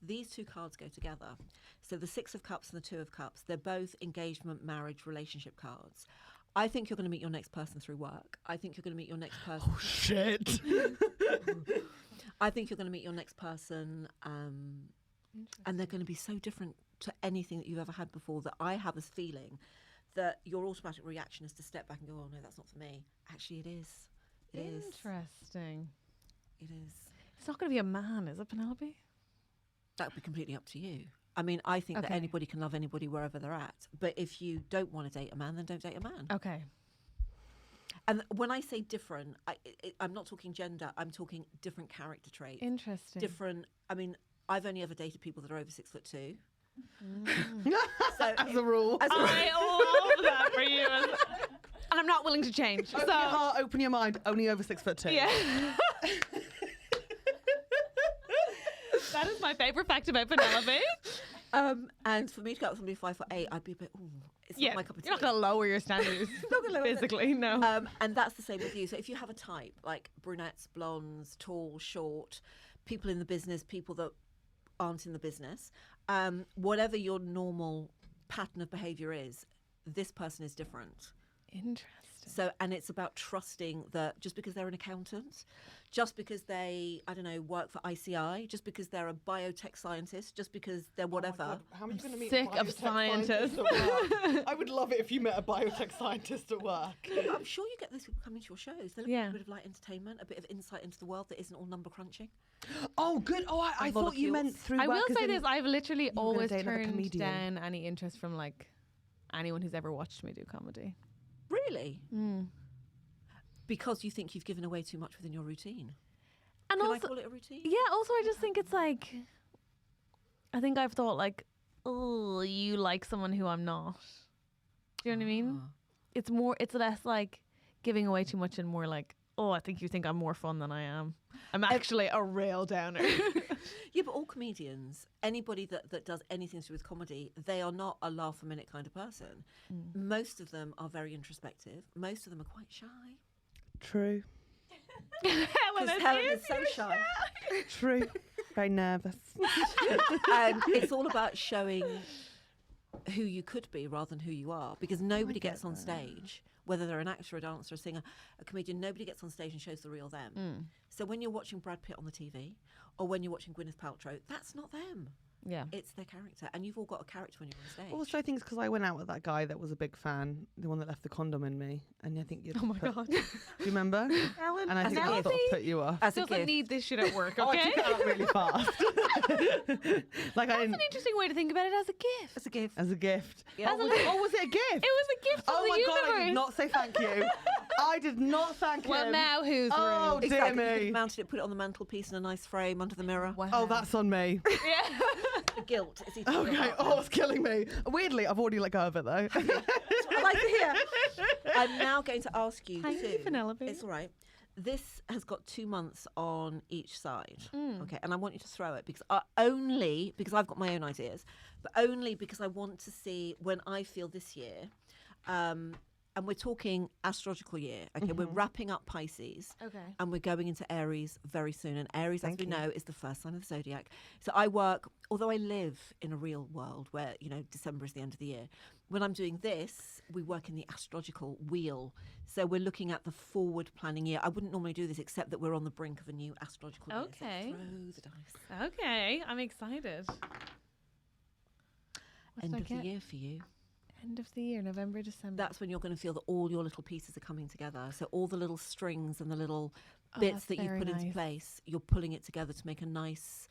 These two cards go together. So the 6 of Cups and the 2 of Cups, they're both engagement, marriage, relationship cards. I think you're going to meet your next person through work. I think you're going to meet your next person. Oh, shit. I think you're going to meet your next person, and they're going to be so different to anything that you've ever had before that I have this feeling that your automatic reaction is to step back and go, oh, no, that's not for me. Actually, it is. It is. Interesting. It is. It's not going to be a man, is it, Penelope? That would be completely up to you. I mean, I think that Okay. anybody can love anybody wherever they're at. But if you don't want to date a man, then don't date a man. Okay. And when I say different, I'm not talking gender. I'm talking different character traits. Interesting. Different. I mean, I've only ever dated people that are over 6'2". As a rule. I love that for you. And I'm not willing to change. Open your heart, open your mind. Only over 6'2". Yeah. That is my favourite fact about Penelope. And for me to go up with somebody 5'8", I'd be a bit, ooh, it's Yeah. not my cup of tea. You're not going to lower your standards Not gonna lower them. physically, no. And that's the same with you. So if you have a type, like brunettes, blondes, tall, short, people in the business, people that aren't in the business, whatever your normal pattern of behaviour is, this person is different. Interesting. So, and it's about trusting that just because they're an accountant, just because they, I don't know, work for ICI, just because they're a biotech scientist, just because they're whatever. How are you going to meet Sick a of biotech scientists. scientist at work? I would love it if you met a biotech scientist at work. I'm sure you get those people coming to your shows. They're looking for a bit of light entertainment, a bit of insight into the world that isn't all number crunching. Oh, good. Oh, I thought you meant through I work. will as say in this, I've literally were gonna always date another turned comedian. down any interest from like anyone who's ever watched me do comedy. Really? Mm. Because you think you've given away too much within your routine. And Can I also, call it a routine? yeah, also I just think it's like, I think I've thought like, oh, you like someone who I'm not. Do you know what I mean? Ah. It's less like giving away too much and more like, oh, I think you think I'm more fun than I am. I'm actually a real downer. Yeah, but all comedians, anybody that does anything to do with comedy, they are not a laugh a minute kind of person. Most of them are very introspective. Most of them are quite shy. True. Because Helen is so shy. True. Very nervous. And it's all about showing who you could be rather than who you are. Because nobody gets on stage whether they're an actor, a dancer, a singer, a comedian. Nobody gets on stage and shows the real them. So when you're watching Brad Pitt on the TV, or when you're watching Gwyneth Paltrow, that's not them. Yeah. It's their character. And you've all got a character when you're on stage. Also, I think it's because I went out with that guy that was a big fan, the one that left the condom in me. And I think you'd Oh my God. Do you remember? Ellen, And I think that Penelope sort of put you off. As a doesn't gift. need this shit at work, Oh, I okay? took it out really fast. Like I That's didn't, an interesting way to think about it, as a gift. As a gift. as a gift. Yeah. Oh, was it a gift? It was a gift from Oh the my universe. God, I did not say thank you. I did not thank Well, him. now who's Oh, rude? dear Exactly. You could me. have mounted it, put it on the mantelpiece in a nice frame under the mirror. Wow. Oh, that's on me. Yeah. The guilt is eating your Okay. heart. Oh, it's killing me. Weirdly, I've already let go of it though. I like to hear. I'm now going to ask you Thank you, to. Penelope. It's all right. This has got 2 months on each side. Okay, and I want you to throw it because only because I've got my own ideas, but only because I want to see when I feel this year. And we're talking astrological year. Okay, we're wrapping up Pisces. Okay. And we're going into Aries very soon. And Aries, Thank as we you. know, is the first sign of the zodiac. So I work, although I live in a real world where, December is the end of the year. When I'm doing this, we work in the astrological wheel. So we're looking at the forward planning year. I wouldn't normally do this except that we're on the brink of a new astrological year. So Okay. throw the dice. Okay, I'm excited. What End did I of the get? year for you. End of the year, November, December. That's when you're going to feel that all your little pieces are coming together. So all the little strings and the little Oh, bits that's that you've very put into nice. place, you're pulling it together to make a nice,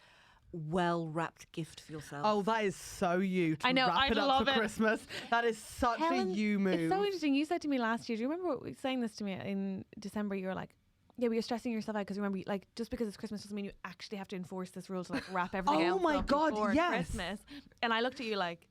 well-wrapped gift for yourself. Oh, that is so you to I know, wrap I it up love for it. Christmas. That is such Helen, a you move. It's so interesting. You said to me last year, do you remember saying this to me in December? You were like, yeah, but you're stressing yourself out because remember, like, just because it's Christmas doesn't mean you actually have to enforce this rule to like wrap everything Oh else my up God, before yes. Christmas. And I looked at you like,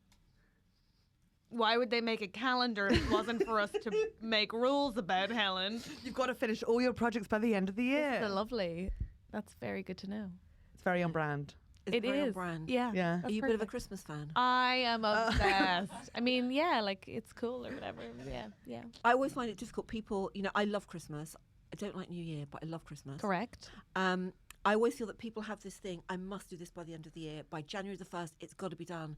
why would they make a calendar if it wasn't for us to make rules about, Helen? You've got to finish all your projects by the end of the year. That's lovely. That's very good to know. It's very on brand. It's It very on is. brand. Yeah. Yeah. Are that's you a bit of a perfect. Christmas fan? I am obsessed. I mean, yeah, like it's cool or whatever. Yeah, yeah. I always find it difficult. People, I love Christmas. I don't like New Year, but I love Christmas. Correct. I always feel that people have this thing, I must do this by the end of the year. By January the 1st, it's got to be done.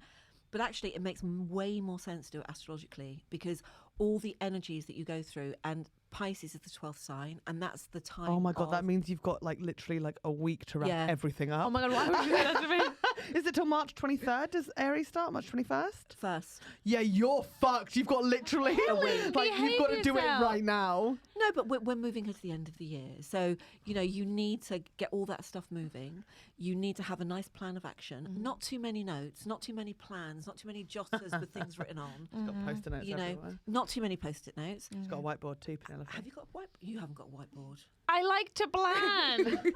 But actually, it makes way more sense to do it astrologically because all the energies that you go through, and Pisces is the 12th sign, and that's the time. Oh my God, of- that means you've got like literally like a week to wrap Yeah. everything up. Oh my God, why would you do that to me? Is it till March 23rd? Does Aries start? March 21st? first. Yeah, you're fucked. You've got literally like you've got to do it yourself. right now. No, but we're moving her to the end of the year. So, you need to get all that stuff moving. You need to have a nice plan of action. Not too many notes, not too many plans, not too many jotters with things written on. She's got post-it notes everywhere. Not too many post-it notes. She's got a whiteboard too, Penelope. Have you got a whiteboard? You haven't got a whiteboard. I like to plan.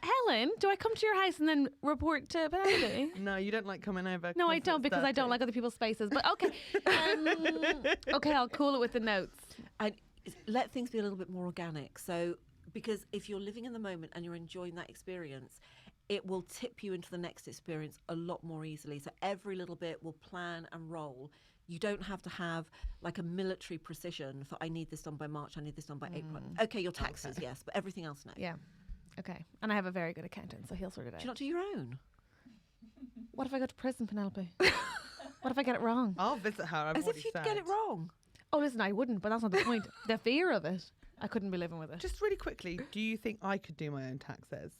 Helen, do I come to your house and then report to Penelope? No, you don't like coming over. No, I 'cause don't it's because I don't dirty. like other people's spaces. But okay. Okay, I'll cool it with the notes. And let things be a little bit more organic. So, because if you're living in the moment and you're enjoying that experience, it will tip you into the next experience a lot more easily. So every little bit will plan and roll. You don't have to have like a military precision for I need this done by March, I need this done by April. Okay, your taxes, yes, but everything else, no. Yeah. Okay. And I have a very good accountant, so he'll sort it out. Do you not do your own? What if I go to prison, Penelope? What if I get it wrong? I'll visit her. I've As if already you'd said. get it wrong. Oh, listen, I wouldn't, but that's not the point. The fear of it. I couldn't be living with it. Just really quickly, do you think I could do my own taxes?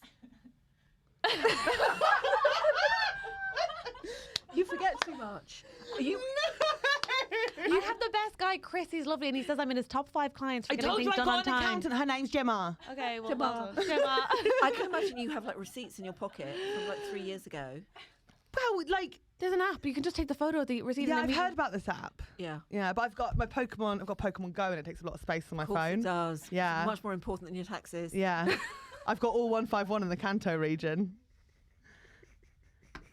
You forget too much. You You have the best guy, Chris. He's lovely, and he says I'm in his top 5 clients for getting things done on time. accountant. Her name's Gemma. Okay, well, Gemma. well done. Gemma. I can imagine you have like receipts in your pocket from like 3 years ago. Well, like, There's an app. You can just take the photo of the receipt. yeah, and I've then heard about this app. Yeah. Yeah, but I've got my Pokemon. I've got Pokemon Go, and it takes a lot of space on my Of course phone. it does. Yeah. It's much more important than your taxes. Yeah, I've got all 151 in the Kanto region.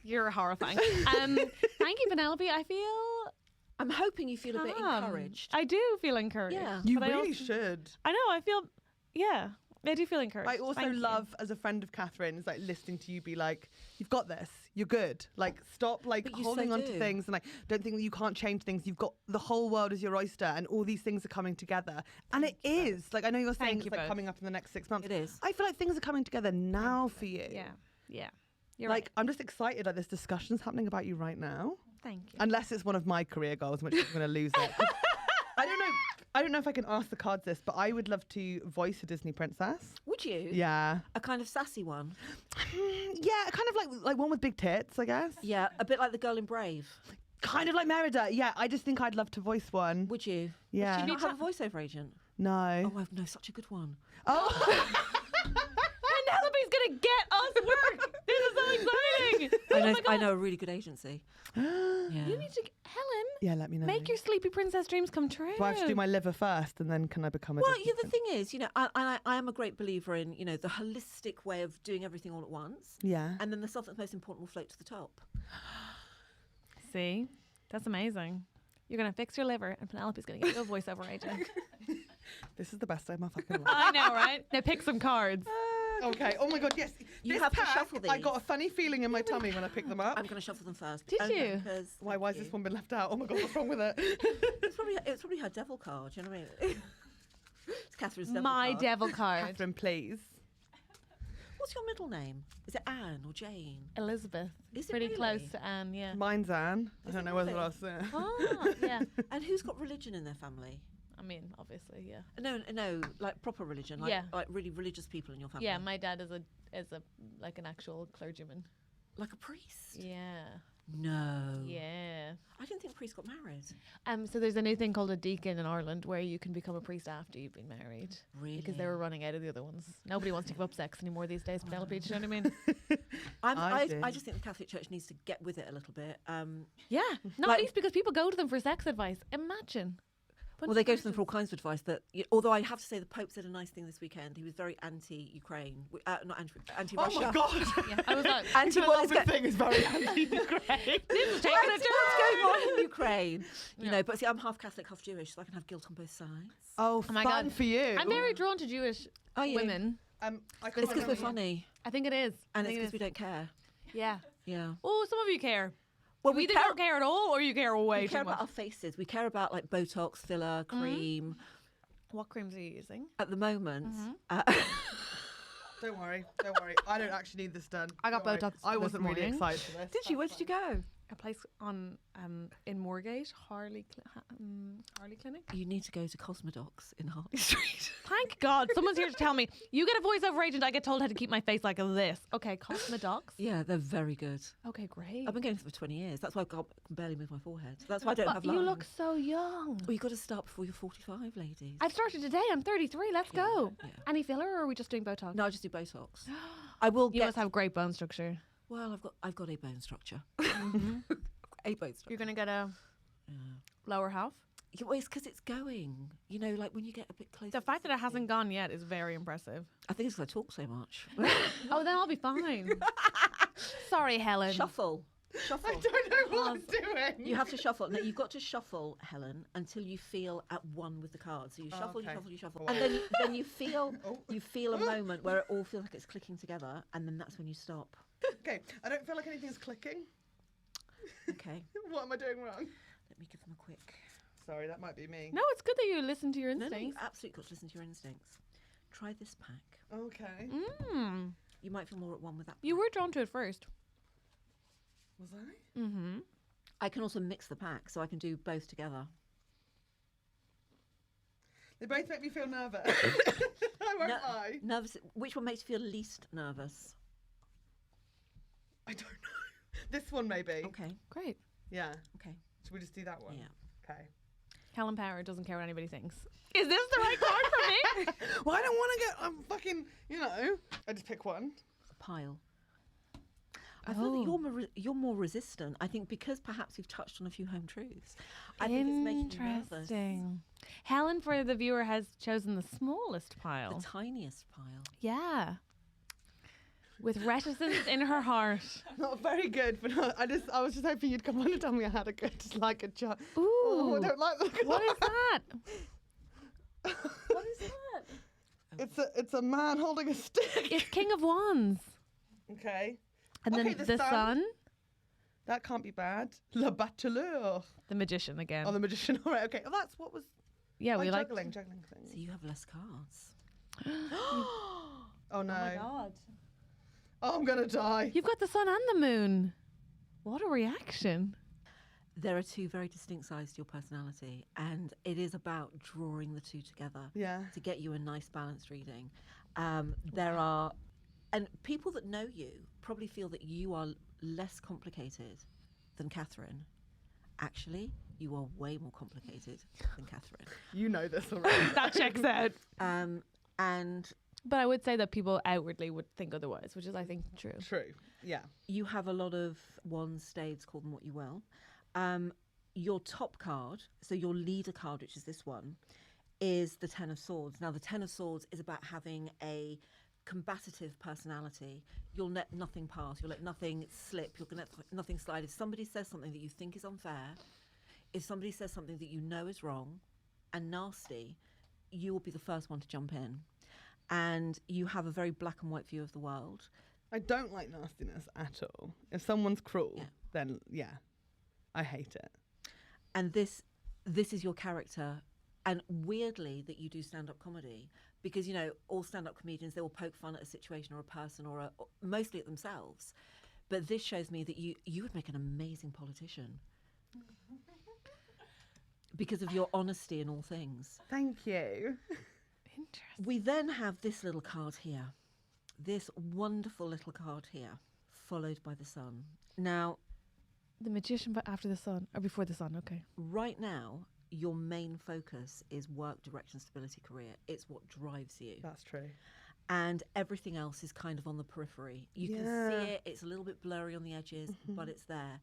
You're horrifying. Thank you, Penelope. I feel I'm hoping you feel a bit calm. encouraged. I do feel encouraged. Yeah. You but I really also- should. I know. I feel. Yeah, I do feel encouraged. I also Thank you. love, as a friend of Catherine's, like listening to you be like, "You've got this. You're good. Like, stop like But you holding so on to do. things, and like don't think that you can't change things. You've got the whole world as your oyster, and all these things are coming together. And it is like I know you're saying Thank it's you like both. coming up in the next 6 months. It is. I feel like things are coming together now for you. Yeah, yeah. You're Like right. I'm just excited that this discussion's happening about you right now. Thank you. Unless it's one of my career goals, in which I'm going to lose it. I don't know. I don't know if I can ask the cards this, but I would love to voice a Disney princess. Would you? Yeah. A kind of sassy one. Yeah, kind of like one with big tits, I guess. Yeah, a bit like the girl in Brave. Kind of like Merida. Yeah, I just think I'd love to voice one. Would you? Yeah. Do you not have a voiceover agent? No. Oh, I know such a good one. Oh. Penelope's gonna get us work. This is so exciting. I know a really good agency. Yeah. You need to, Helen. Yeah, let me know. Make your sleepy princess dreams come true. Do I have to do my liver first, and then can I become a Well, Disney yeah, the princess? thing is, I am a great believer in, the holistic way of doing everything all at once. Yeah. And then the stuff that's most important will float to the top. See, that's amazing. You're gonna fix your liver, and Penelope's gonna get you a voiceover agent. This is the best day of my fucking life. I know, right? Now pick some cards. Okay. Oh my god, yes. You This have to pack, shuffle I these. got a funny feeling in my tummy when I picked them up. I'm going to shuffle them first. Did you? Because Why has this one been left out? Oh my god, what's wrong with it? it's probably her devil card. Do you know what I mean? It's Catherine's devil My card. devil card. Catherine, please. What's your middle name? Is it Anne or Jane? Elizabeth. Is it Pretty really? close to Anne, yeah. Mine's Anne. I Is don't it know whether really? else. Oh, yeah. And who's got religion in their family? I mean, obviously, yeah. No, like proper religion, like, Yeah. like really religious people in your family. Yeah, my dad is a like an actual clergyman. Like a priest? Yeah. No. Yeah. I didn't think priests got married. So there's a new thing called a deacon in Ireland where you can become a priest after you've been married. Really? Because they were running out of the other ones. Nobody wants to give up sex anymore these days, Penelope, do you know what I mean? I I do. just think the Catholic Church needs to get with it a little bit. Yeah. Not Like- least because people go to them for sex advice. Imagine. Well, they go to them for all kinds of advice. Although I have to say, the Pope said a nice thing this weekend. He was very anti-Ukraine, not anti-Russia. Oh my god. Yeah, I was like, Anti what is The thing is very anti-Ukraine. this is taking a what's turn. going on in Ukraine? You Yeah. know, but see, I'm half Catholic, half Jewish, so I can have guilt on both sides. Oh, my fun God. for you. I'm very drawn to Jewish Are you? women. I It's can't because we're remember. funny, I think it is. and I it's think because we don't care. Yeah. Yeah. Oh, some of you care. Well, You either don't care at all or you care way we too care much. about our faces. We care about like Botox, filler, cream. What creams are you using? At the moment, Don't worry. I don't actually need this done. I got Don't worry. Botox I this wasn't really morning. excited for this. did you? Where did you go? A place on in Moorgate, Harley Clinic. You need to go to Cosmodocs in Harley Street. Thank God, someone's here to tell me. You get a voiceover agent. I get told how to keep my face like this. Okay, Cosmodocs. Yeah, they're very good. Okay, great. I've been going for 20 years. That's why I can barely move my forehead. That's why I don't But have you lines. look so young. Well, you've got to start before you're 45, ladies. I've started today. I'm 33. Let's go. yeah. Any filler, or are we just doing Botox? No, I just do Botox. I will You get. must have great bone structure. Well, I've got a bone structure. A bone structure. You're gonna get a lower half. Yeah, well, it's because it's going. You know, like when you get a bit closer. The to fact that it 60. hasn't gone yet is very impressive. I think it's because I talk so much. Oh, then I'll be fine. Sorry, Helen. Shuffle. Shuffle. I don't know what I'm doing. You have to shuffle. No, you've got to shuffle, Helen, until you feel at one with the cards. So you shuffle, okay. you shuffle, Oh. and then you feel a moment where it all feels like it's clicking together, and then that's when you stop. Okay, I don't feel like anything's clicking. Okay. What am I doing wrong? Let me give them a quick. Sorry, that might be me. No, it's good that you listen to your No, instincts. you've absolutely got to listen to your instincts. Try this pack. Okay. Mm. You might feel more at one with that. You were drawn to it first. Was I? Mm-hmm. I can also mix the pack, so I can do both together. They both make me feel nervous. I won't lie. Nervous. Which one makes you feel least nervous? I don't know. This one maybe. Okay. Great. Yeah. Okay. Should we just do that one? Yeah. Okay. Helen Power doesn't care what anybody thinks. Is this the right card for me? Well, I don't want to get. I'm fucking. You know. I just pick one. Pile. I feel that you're more resistant. I think because perhaps you've touched on a few home truths. I think it's making you nervous. Interesting. Helen, for the viewer, has chosen the smallest pile. The tiniest pile. Yeah. With reticence in her heart. Not very good, but no, I was just hoping you'd come on and tell me I had a good job. Ooh. Oh, I don't like the look of What is that. that? What is that? It's a man holding a stick. It's King of Wands. Okay. And Okay, then the the sun. sun. That can't be bad. Le Bateleur. The magician again. Oh, the magician. All right. Okay. Oh, that's what was. Yeah, we like. juggling things. So you have less cards. Oh no. God. Oh, I'm gonna die. You've got the sun and the moon. What a reaction. there are two very distinct sides to your personality, and it is about drawing the two together to get you a nice balanced reading. There are, and people that know you probably feel that you are less complicated than Catherine. Actually, you are way more complicated than Catherine. You know this already. That checks out. But I would say that people outwardly would think otherwise, which is, I think, true. True. Yeah. You have a lot of wands, staves, call them what you will. Your top card, so your leader card, which is this one, is the Ten of Swords. Now, the Ten of Swords is about having a combative personality. You'll let nothing pass. You'll let nothing slip. You'll let nothing slide. If somebody says something that you think is unfair, if somebody says something that you know is wrong and nasty, you will be the first one to jump in. And you have a very black and white view of the world. I don't like nastiness at all. If someone's cruel, then I hate it. And this is your character. And weirdly that you do stand-up comedy, because, you know, all stand-up comedians, they will poke fun at a situation or a person or mostly at themselves. But this shows me that you would make an amazing politician because of your honesty in all things. Thank you. Interesting. We then have this little card here, this wonderful little card here, followed by the sun. Now, The Magician, but after the sun, or before the sun, okay. right now, your main focus is work, direction, stability, career. It's what drives you. That's true. And everything else is kind of on the periphery. You can see it. It's a little bit blurry on the edges, but it's there.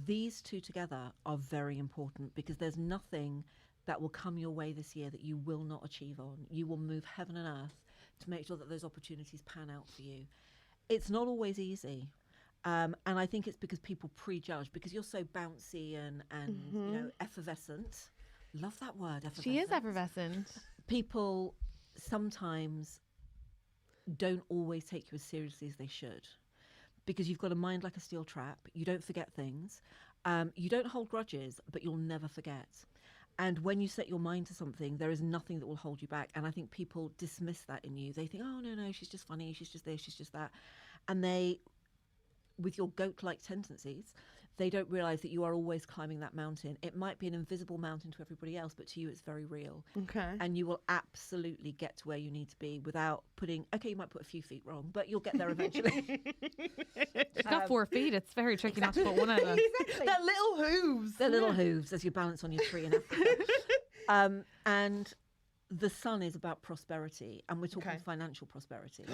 These two together are very important because there's nothing that will come your way this year that you will not achieve on. You will move heaven and earth to make sure that those opportunities pan out for you. It's not always easy. And I think it's because people prejudge, because you're so bouncy and you know, effervescent. Love that word, effervescent. She is effervescent. People sometimes don't always take you as seriously as they should, because you've got a mind like a steel trap. You don't forget things. You don't hold grudges, but you'll never forget. And when you set your mind to something, there is nothing that will hold you back. And I think people dismiss that in you. They think, oh, no, she's just funny. She's just this, she's just that. And they, with your goat-like tendencies, they don't realise that you are always climbing that mountain. It might be an invisible mountain to everybody else, but to you it's very real. Okay. And you will absolutely get to where you need to be without putting, okay, you might put a few feet wrong, but you'll get there eventually. She's got 4 feet. It's very tricky not to put one of them. Exactly. They're little hooves. They're little hooves as you balance on your tree in Africa. And the sun is about prosperity, and we're talking financial prosperity.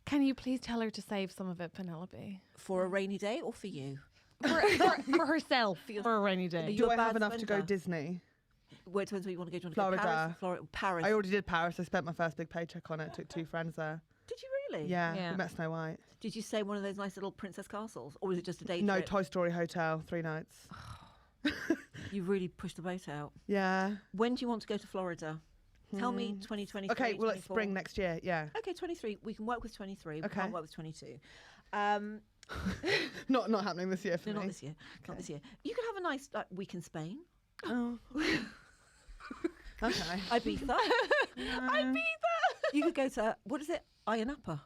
Can you please tell her to save some of it, Penelope? For a rainy day or for you? For herself, for a rainy day. Do You're I a have bad enough to go spender. Disney? Where depends where you want to go. Do you want to Florida. go Paris? Paris. I already did Paris. I spent my first big paycheck on it. Took 2 friends there. Did you really? Yeah. We met Snow White. Did you stay one of those nice little princess castles, or was it just a day No, trip? Toy Story Hotel, 3 nights. You really pushed the boat out. Yeah. When do you want to go to Florida? Tell me 2023. Okay, well, it's 24. spring next year. Yeah. Okay, 23. We can work with 23. We Okay. can't work with 22. Not happening this year for No, me. not this year. Not this year. You could have a nice week in Spain. Oh. Okay. Ibiza. Ibiza. You could go to, what is it? Ayanapa.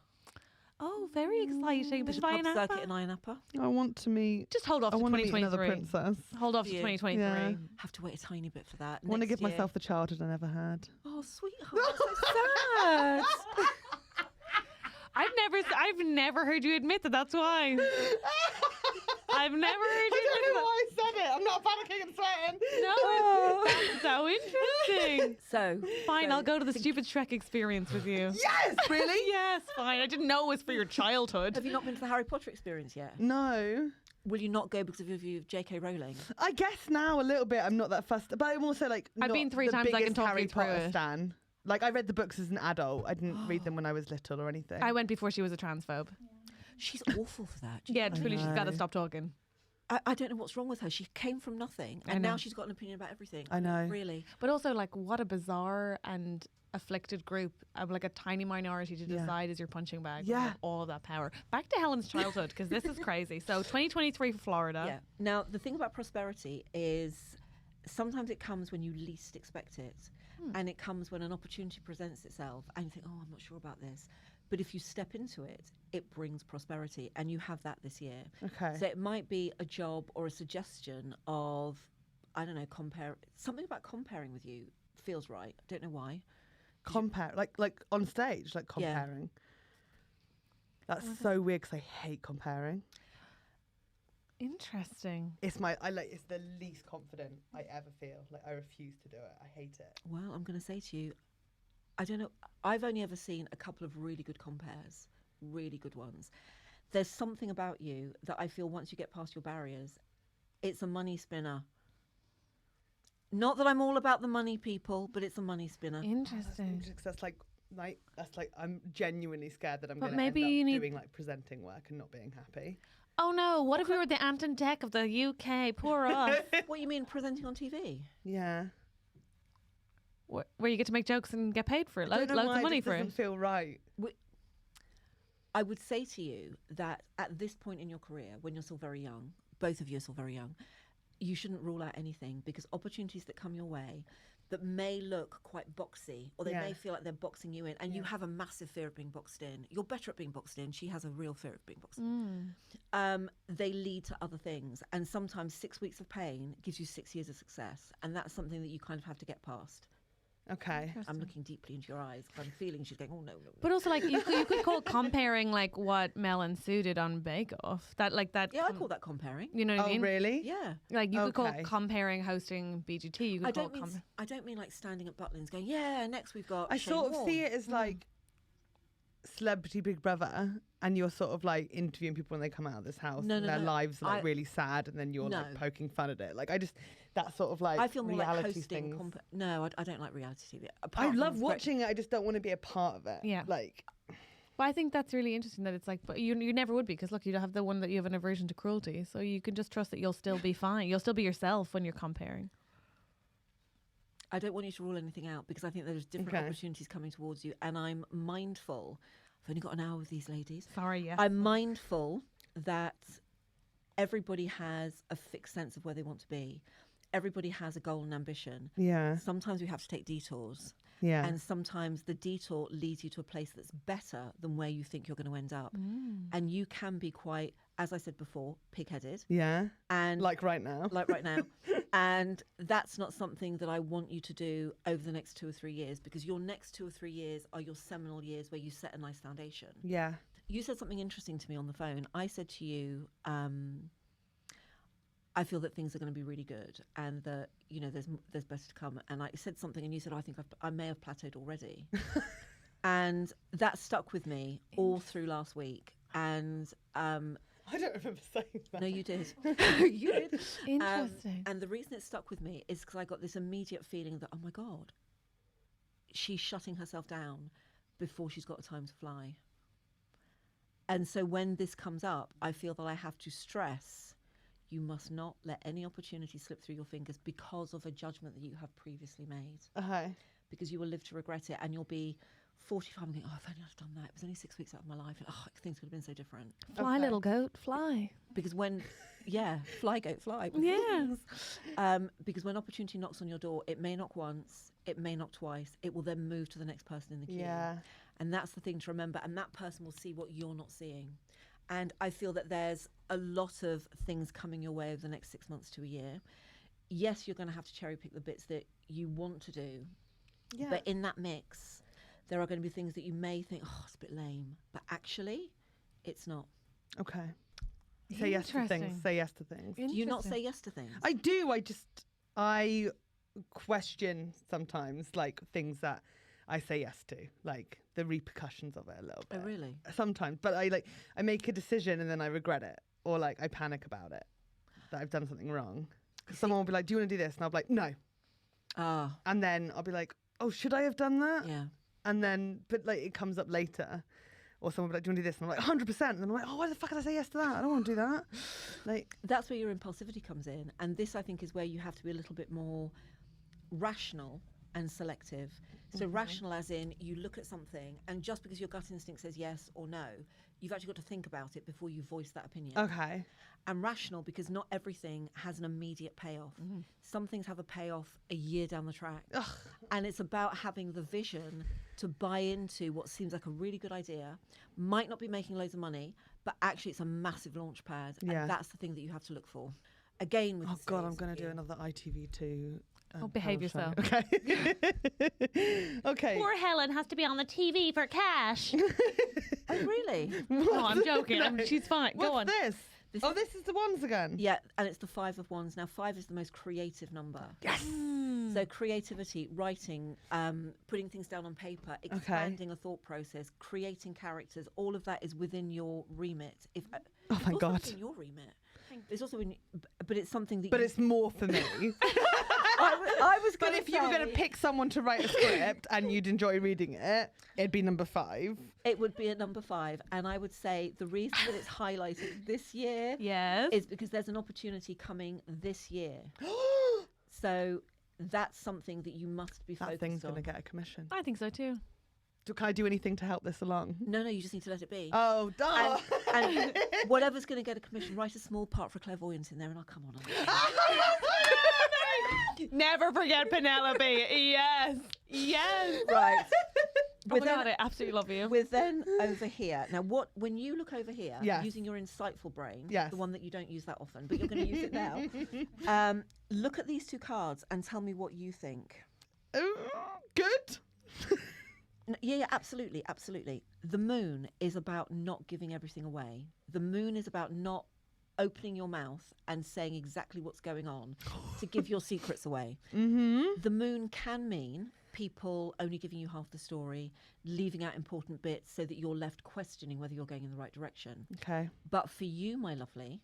Oh, very exciting. There's a But pub Ayanapa? circuit in Ayanapa. I want to meet. Just hold off I to want to meet 2023. another princess. Hold off to Yeah. 2023. Yeah. Have to wait a tiny bit for that. I want to Next give year- myself the childhood I never had. Oh, sweetheart, that's so sad. I've never heard you admit that. That's why. I've never heard you admit that. I said it. I'm not panicking and sweating. No, that's so interesting. So Fine, I'll go to the stupid Shrek experience with you. Yes, really? Yes, fine. I didn't know it was for your childhood. have you not been to the Harry Potter experience yet? No. Will you not go because of your view of J.K. Rowling? I guess now a little bit. I'm not that fussed, but I'm also like. I've not been 3 the times, I can biggest talk Harry you through Potter it. stan. Like I read the books as an adult. I didn't read them when I was little or anything. I went before she was a transphobe. She's awful for that. Yeah, truly, she's got to know. stop talking. I don't know what's wrong with her. She came from nothing, I and know. now she's got an opinion about everything. I know. Really. But also, like, what a bizarre and afflicted group of like a tiny minority to Yeah. decide is your punching bag. Yeah. With all of that power. Back to Helen's childhood, because this is crazy. So 2023 for Florida. Yeah. Now, the thing about prosperity is sometimes it comes when you least expect it. And it comes when an opportunity presents itself and you think, oh, I'm not sure about this. But if you step into it, it brings prosperity, and you have that this year. Okay. So it might be a job or a suggestion of, I don't know, something about comparing with you feels right. I don't know why. Compare, like on stage, like Yeah. comparing. That's so weird because I hate comparing. Interesting. It's it's the least confident I ever feel. Like I refuse to do it. I hate it. Well, I'm going to say to you, I don't know. I've only ever seen a couple of really good compares, really good ones. There's something about you that I feel once you get past your barriers, it's a money spinner. Not that I'm all about the money, people, but it's a money spinner. Interesting. That's like I'm genuinely scared that I'm But going to maybe end up you need- doing like presenting work and not being happy. Oh no, what if we were the Ant and Dec of the UK? Poor us. What you mean presenting on TV? Yeah. Where you get to make jokes and get paid for it. I don't know Loads why of money it for doesn't it. feel right. I would say to you that at this point in your career, when you're still very young, both of you are still very young, you shouldn't rule out anything, because opportunities that come your way that may look quite boxy, or they Yeah. may feel like they're boxing you in, and you have a massive fear of being boxed in. You're better at being boxed in. She has a real fear of being boxed in. They lead to other things, and sometimes 6 weeks of pain gives you 6 years of success, and that's something that you kind of have to get past. Okay. I'm looking deeply into your eyes because I'm feeling she's going, oh no. But also, like, you could call comparing like what Mel and Sue did on Bake Off. That Yeah, I call that comparing. You know what I Oh, mean? really? Yeah. Like you could call Okay. comparing hosting BGT. You could I call don't mean like standing at Butlins going, yeah, next we've got I Shane sort of Warne. see it as like Celebrity Big Brother, and you're sort of like interviewing people when they come out of this house, No, and no, their no. lives are like I- really sad, and then you're No. like poking fun at it. Like that sort of like I feel more like reality hosting. things. No, I don't like reality TV. I Apart love from watching it. I just don't want to be a part of it. Yeah. Like But I think that's really interesting that it's like, but you never would be, because look, you have the one that you have an aversion to cruelty, so you can just trust that you'll still be fine. You'll still be yourself when you're comparing. I don't want you to rule anything out, because I think there's different Okay. opportunities coming towards you, and I'm mindful. I've only got an hour with these ladies. Sorry, yeah. I'm mindful that everybody has a fixed sense of where they want to be. Everybody has a goal and ambition. yeah, Sometimes we have to take detours. yeah, And sometimes the detour leads you to a place that's better than where you think you're going to end up. And you can be quite, as I said before, pig-headed. yeah. And Like right now. like right now. And that's not something that I want you to do over the next 2 or 3 years, because your next 2 or 3 years are your seminal years where you set a nice foundation. Yeah. You said something interesting to me on the phone. I said to you, I feel that things are going to be really good, and that, you know, there's better to come. And I said something, and you said, I think I may have plateaued already. And that stuck with me all through last week. And I don't remember saying that. no, you did. You did. Interesting. And the reason it stuck with me is because I got this immediate feeling that, oh my God, she's shutting herself down before she's got time to fly. And so when this comes up, I feel that I have to stress, you must not let any opportunity slip through your fingers because of a judgment that you have previously made. Okay. Because you will live to regret it, and you'll be 45 and think, oh, if only I'd done that. It was only 6 weeks out of my life, and oh, things could have been so different. Fly, Okay. little goat, fly. Because when, yeah, fly, goat, fly. Yes. Because when opportunity knocks on your door, it may knock once, it may knock twice, it will then move to the next person in the queue. Yeah. And that's the thing to remember. And that person will see what you're not seeing. And I feel that there's a lot of things coming your way over the next 6 months to a year. Yes, you're going to have to cherry pick the bits that you want to do. Yeah. But in that mix, there are going to be things that you may think, oh, it's a bit lame. But actually, it's not. Okay. Say yes to things. Interesting. Say yes to things. Do you not Interesting. say yes to things? I do. I question sometimes like things that I say yes to, like the repercussions of it a little Oh, bit. really? Sometimes, but I make a decision and then I regret it, or like I panic about it that I've done something wrong. 'Cause someone will be like, "Do you want to do this?" And I'll be like, "No," Ah, and then I'll be like, "Oh, should I have done that?" yeah. And then, but like it comes up later, or someone will be like, "Do you want to do this?" And I'm like, 100%. And then I'm like, "Oh, why the fuck did I say yes to that? I don't want to do that." Like, That's where your impulsivity comes in. And this, I think, is where you have to be a little bit more rational and selective. So rational as in you look at something and just because your gut instinct says yes or no, you've actually got to think about it before you voice that opinion. Okay. And rational because not everything has an immediate payoff. Some things have a payoff a year down the track. And it's about having the vision to buy into what seems like a really good idea, might not be making loads of money, but actually it's a massive launch pad. Yeah. And that's the thing that you have to look for. Again, with Oh the God, sales I'm going to do review. another ITV2. behave panel show. yourself. Okay. Okay. Poor Helen has to be on the TV for cash. Oh, really? No, I'm joking. She's fine. Go on. What's this? This Oh, is- this is the ones again. Yeah, and it's the 5 of Wands. Now, 5 is the most creative number. Yes. So creativity, writing, putting things down on paper, expanding a thought process, creating characters, all of that is within your remit. Oh, it's thank also God. within your remit. It's also in, but it's something that. But you, it's more for me. I was But going if you were going to pick someone to write a script and you'd enjoy reading it, it'd be number 5. it would be a number 5, and I would say the reason that it's highlighted this year Yes. is because there's an opportunity coming this year. So that's something that you must be That focused thing's on. going to get a commission. I think so too. Can I do anything to help this along? No, you just need to let it be. Oh, duh. And whatever's going to get a commission, write a small part for clairvoyance in there, and I'll come on. Never forget Penelope. Yes. Yes. Right. Oh my God, I absolutely love you. We're then over here. Now, when you look over here, Yes. using your insightful brain, Yes. the one that you don't use that often, but you're going to use it now, look at these 2 cards and tell me what you think. Good. Yeah, absolutely, absolutely. The moon is about not giving everything away. The moon is about not opening your mouth and saying exactly what's going on to give your secrets away. The moon can mean people only giving you half the story, leaving out important bits so that you're left questioning whether you're going in the right direction. Okay. But for you, my lovely,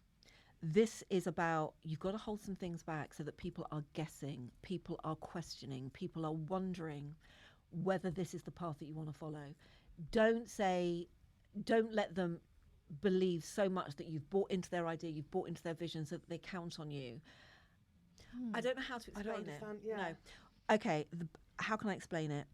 this is about you've got to hold some things back so that people are guessing, people are questioning, people are wondering whether this is the path that you want to follow. Don't let them believe so much that you've bought into their idea, you've bought into their vision so that they count on you. I don't know how to explain I don't understand, it. yeah. No. Okay, how can I explain it?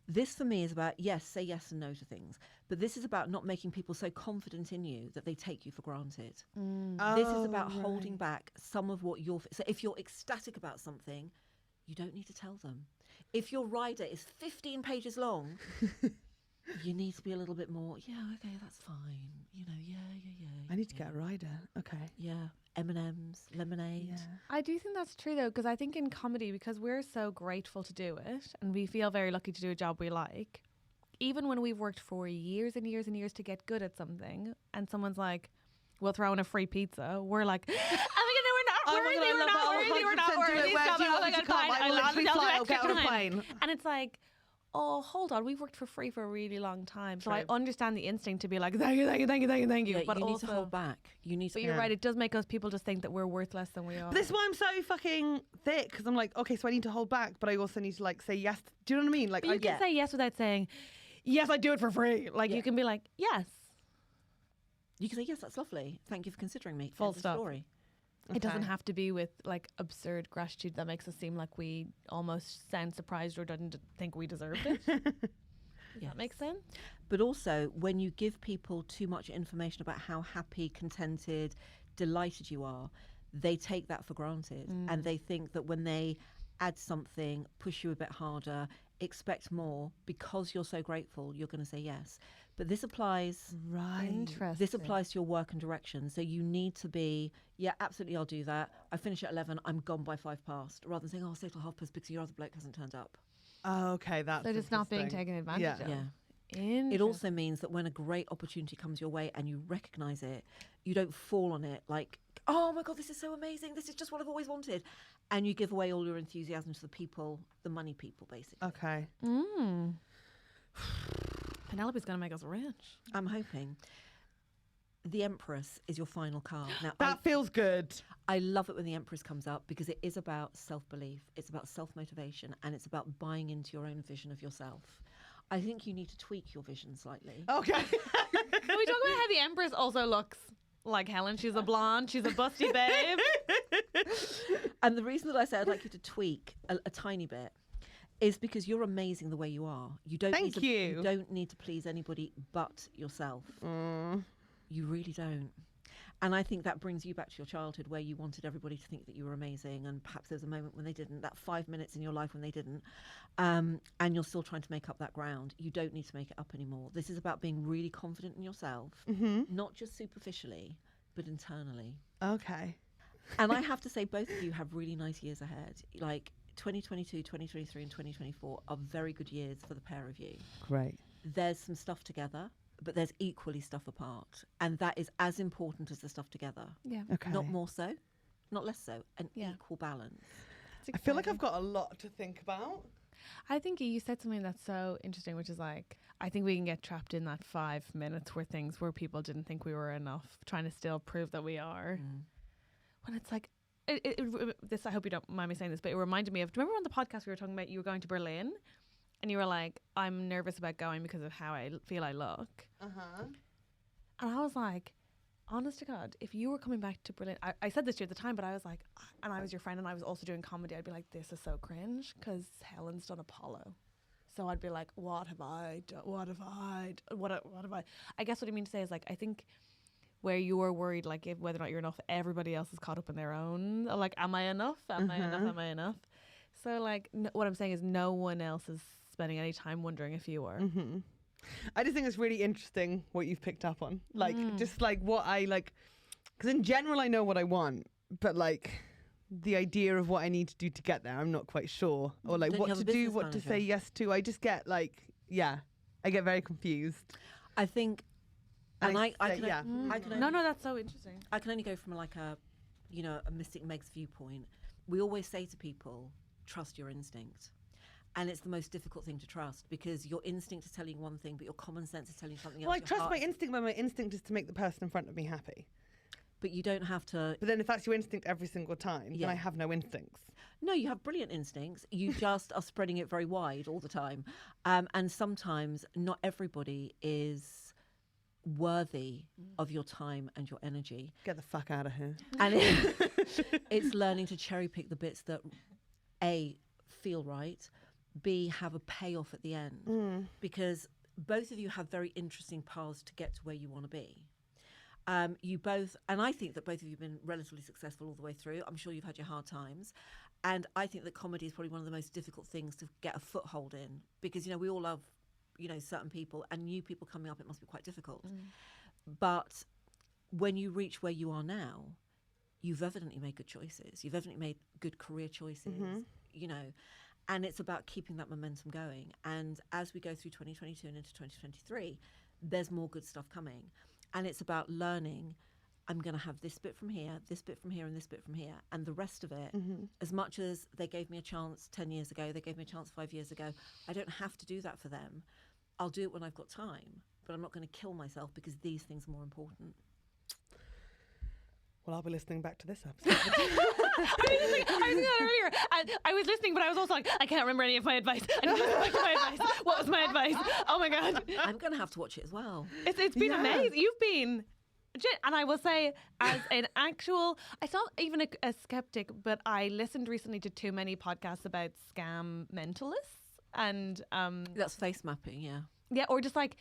This for me is about, yes, say yes and no to things. But this is about not making people so confident in you that they take you for granted. This is about holding back some of what you're... So if you're ecstatic about something, you don't need to tell them. If your rider is 15 pages long, you need to be a little bit more, yeah, okay, that's fine. You know, yeah. I need to get a rider. Okay. Yeah, M&M's, lemonade. Yeah. I do think that's true though, because I think in comedy, because we're so grateful to do it and we feel very lucky to do a job we like, even when we've worked for years and years and years to get good at something and someone's like, we'll throw in a free pizza, we're like, oh my God, no, we're not worthy, Stop it. Oh my God, fine. I will literally I'll do fly or extra get on a time. plane. And it's like, oh, hold on, we've worked for free for a really long time. So I True. understand the instinct to be like, thank you. Yeah, But you need also, to hold back. You need to. but you're right, it does make us people just think that we're worth less than we are. But this is why I'm so fucking thick, because I'm like, okay, so I need to hold back, but I also need to like say yes. Do you know what I mean? Like, But you can say yes without saying, yes, I do it for free. Like Yeah. you can be like, yes. You can say yes, that's lovely. Thank you for considering me. Full End of stop. Story. It doesn't Okay. have to be with like absurd gratitude that makes us seem like we almost sound surprised or didn't think we deserved it. Yeah. That makes sense. But also, when you give people too much information about how happy, contented, delighted you are, they take that for granted. And they think that when they add something, push you a bit harder, expect more, because you're so grateful, you're going to say yes. But this applies... Right. Interesting. This applies to your work and direction. So you need to be, yeah, absolutely, I'll do that. I finish at 11, I'm gone by 5 past. Rather than saying, oh, I'll stay till 1/2 because your other bloke hasn't turned up. Oh, okay, that's So just not being interesting. taken advantage Yeah. of. Yeah. It also means that when a great opportunity comes your way and you recognise it, you don't fall on it like, oh my God, this is so amazing. This is just what I've always wanted. And you give away all your enthusiasm to the people, the money people, basically. Okay. Penelope's going to make us rich. I'm hoping. The Empress is your final card. Now, That feels good. I love it when the Empress comes up because it is about self-belief, it's about self-motivation, and it's about buying into your own vision of yourself. I think you need to tweak your vision slightly. Okay. Can we talk about how the Empress also looks like Helen? She's a blonde, she's a busty babe. And the reason that I say I'd like you to tweak a tiny bit is because you're amazing the way you are. You don't Thank you. You don't need to please anybody but yourself. You really don't. And I think that brings you back to your childhood where you wanted everybody to think that you were amazing, and perhaps there was a moment when they didn't, that 5 minutes in your life when they didn't, and you're still trying to make up that ground. You don't need to make it up anymore. This is about being really confident in yourself, not just superficially, but internally. Okay. And I have to say, both of you have really nice years ahead. Like 2022, 2023 and 2024 are very good years for the pair of you. Great. There's some stuff together, but there's equally stuff apart. And that is as important as the stuff together. Yeah. Okay. Not more so, not less so, an Yeah. equal balance. I feel like I've got a lot to think about. I think you said something that's so interesting, which is like, I think we can get trapped in that 5 minutes where people didn't think we were enough, trying to still prove that we are. When it's like, this, I hope you don't mind me saying this, but it reminded me of, do you remember on the podcast we were talking about you were going to Berlin? And you were like, I'm nervous about going because of how I feel I look. And I was like, honest to God, if you were coming back to Berlin, I said this to you at the time, but I was like, and I was your friend and I was also doing comedy, I'd be like, this is so cringe because Helen's done Apollo. So I'd be like, what have I done? What have I done? What have I? I guess what I mean to say is, like, I think where you're worried, like, if whether or not you're enough, everybody else is caught up in their own. Like, am I enough? Am I enough? Am I enough? So, like, what I'm saying is no one else is spending any time wondering if you are. I just think it's really interesting what you've picked up on. Like, just like what I like, because in general I know what I want, but like the idea of what I need to do to get there, I'm not quite sure. Or like Don't what you have to a do, business what to manager? say yes to. I just get like, I get very confused. I think, and I can No, that's so interesting. I can only go from like a Mystic Meg's viewpoint. We always say to people, trust your instinct. And it's the most difficult thing to trust because your instinct is telling you one thing, but your common sense is telling you something else. Well, I Your trust heart- my instinct, but my instinct is to make the person in front of me happy. But you don't have to. But then if that's your instinct every single time, then Yeah. I have no instincts. No, you have brilliant instincts. You just are spreading it very wide all the time. And sometimes not everybody is worthy of your time and your energy. Get the fuck out of here. And it's learning to cherry pick the bits that A, feel right, B, have a payoff at the end. Because both of you have very interesting paths to get to where you want to be. You both, and I think that both of you have been relatively successful all the way through. I'm sure you've had your hard times. And I think that comedy is probably one of the most difficult things to get a foothold in because, we all love, certain people and new people coming up, it must be quite difficult. But when you reach where you are now, you've evidently made good choices. You've evidently made good career choices, and it's about keeping that momentum going. And as we go through 2022 and into 2023, there's more good stuff coming. And it's about learning, I'm going to have this bit from here, this bit from here, and this bit from here. And the rest of it, as much as they gave me a chance 10 years ago, they gave me a chance 5 years ago, I don't have to do that for them. I'll do it when I've got time, but I'm not going to kill myself because these things are more important. Well, I'll be listening back to this episode. I was thinking that earlier. I was listening, but I was also like, I can't remember any of my advice. I need to listen back to my advice. What was my advice? Oh my God. I'm going to have to watch it as well. It's been amazing. You've been, and I will say, as an actual, I'm not even a skeptic, but I listened recently to too many podcasts about scam mentalists. And That's face mapping, yeah. yeah, or just like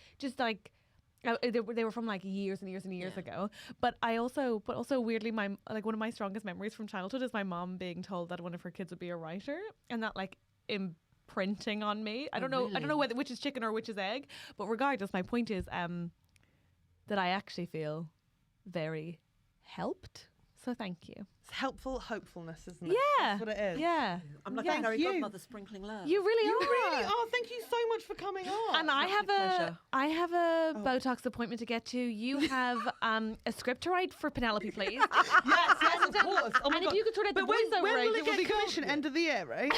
they were from like years and years and years ago. But also weirdly, one of my strongest memories from childhood is my mom being told that one of her kids would be a writer, and that like imprinting on me. I don't know which is chicken or which is egg, but regardless, my point is that I actually feel very helped. So thank you. It's helpful hopefulness, isn't it? Yeah, That's what it is. Yeah, I'm like Yeah. a fairy you. godmother sprinkling love. you really You are. really are. Thank you so much for coming on. And I have pleasure. a Botox appointment to get to. You have a script to write for Penelope, please. yes, of course. Oh my and God. if you could sort out the But when voiceover will right, it it would get be cool. commissioned? End of the year, right?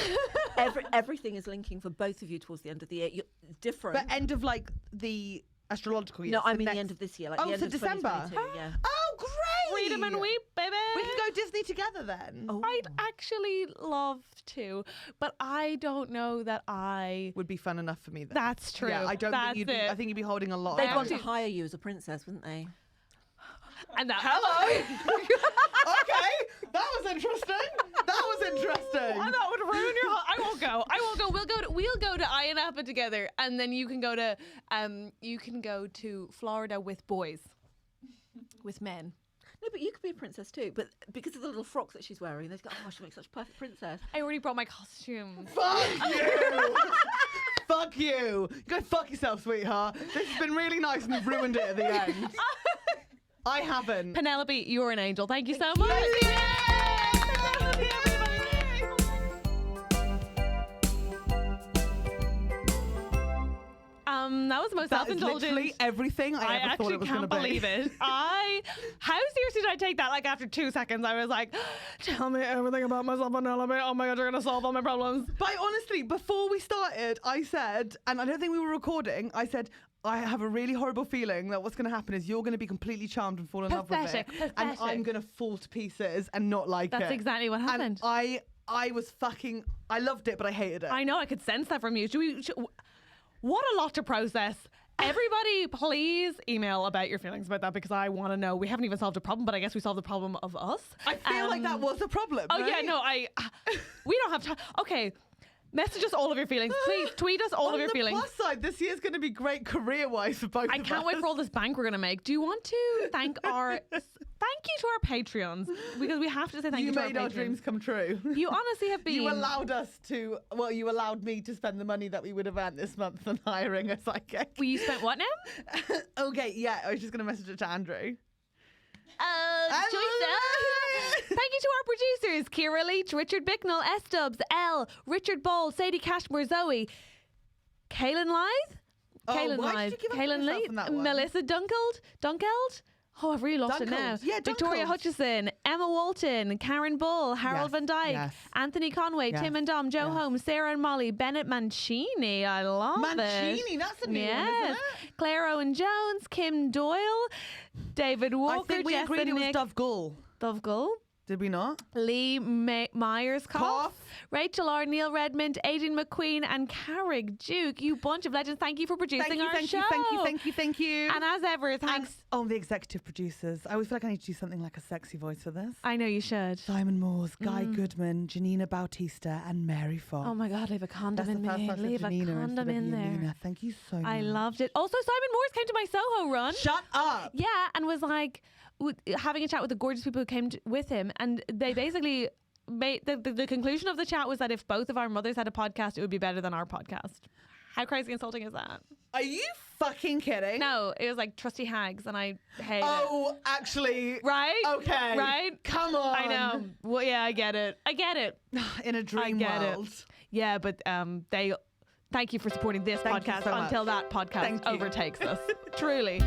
Everything is linking for both of you towards the end of the year. You're different. But end of like the astrological year. No, I the mean next- the end of this year, like Oh, the end so of December. 2022, yeah. Oh, great! Read 'em and weep, baby. We can go Disney together then. Oh. I'd actually love to, but I don't know that I. Would be fun enough for me then. That's true. Yeah, I don't That's think you'd be, it. I think you'd be holding a lot. They'd of want to baggage. hire you as a princess, wouldn't they? And that, Hello. Okay, That was interesting. That was interesting. And that would ruin your whole. I won't go. We'll go to Ayanapa together, and then you can go to Florida with boys, with men. No, but you could be a princess too. But because of the little frocks that she's wearing, they've got, oh, she makes such a perfect princess. I already brought my costume. Fuck you. Fuck you. Go fuck yourself, sweetheart. This has been really nice and you've ruined it at the end. I haven't. Penelope, you're an angel. Thank you so much. That was the most That is self-indulgent. literally everything I ever thought it was going to be. I actually can't believe it. How seriously did I take that? Like after 2 seconds, I was like, tell me everything about myself, Penelope. Oh my God, you're going to solve all my problems. But honestly, before we started, I said, and I don't think we were recording, I said, I have a really horrible feeling that what's going to happen is you're going to be completely charmed and fall in love with it. And I'm going to fall to pieces and not like it. That's exactly what happened. And I was fucking, I loved it, but I hated it. I know, I could sense that from you. What a lot to process. Everybody, please email about your feelings about that because I want to know. We haven't even solved a problem, but I guess we solved the problem of us. I feel like that was a problem. Oh, right? yeah, no, we don't have time. Okay. Message us all of your feelings. Please tweet us all of your feelings. On the plus side, this year's going to be great career-wise for both of us. I can't wait for all this bank we're going to make. Do you want to thank you to our Patreons? Because we have to say thank you to our Patreons. You made our dreams come true. You honestly have been. You allowed me to spend the money that we would have earned this month on hiring a psychic. Well, you spent what now? Okay, yeah, I was just going to message it to Andrew. Thank you to our producers, Kierah Leach, Richard Bicknell, SBDubz, Elle, Richard Ball, Sadie Cashmore, Zoe, Kaylin Lyth, why did you give up on Kaylin yourself Lyth, on that one? Melissa Dunkeld. Oh, I've really lost it now. Dunkeld. Yeah, Victoria Dunkeld. Hutchison, Emma Walton, Karen Bull, Harald van Dijk, yes. Anthony Conway, Yes, Tim and Dom, Joe yes. Holmes, Sarah and Molly, Bennett Mancini. I love it. Mancini, that's a new one, isn't it? Claire Owen-Jones, Kim Doyle, David Walker, I think we Jess agreed it was Nick, Dubhghaill. Dubhghaill. Did we not? Lee Myerscough, Cough. Rachel R. Neil Redmond, Aideen McQueen, and Carrig Duke. You bunch of legends. Thank you for producing our show. Thank you. And as ever, thanks. The executive producers. I always feel like I need to do something like a sexy voice for this. I know you should. Simon Moores, Guy Goodman, Janinna Bautista, and Mary Fox. Oh my God, leave a condom That's in the first me. time I said Leave a Janinna condom instead of in there. Janinna. Thank you so much. I loved it. Also, Simon Moores came to my Soho run. Shut up. Yeah, and was like having a chat with the gorgeous people who came with him, and they basically made the conclusion of the chat was that if both of our mothers had a podcast, it would be better than our podcast. How crazy insulting is that? Are you fucking kidding? No, it was like TrustyHogs, and I hate it. Oh, actually. Right? Okay. Right? Come on. I know. Well, yeah, I get it. In a dream world. Yeah, but they thank you for supporting this Thank you podcast so much. until that podcast Thank you. overtakes us. Truly.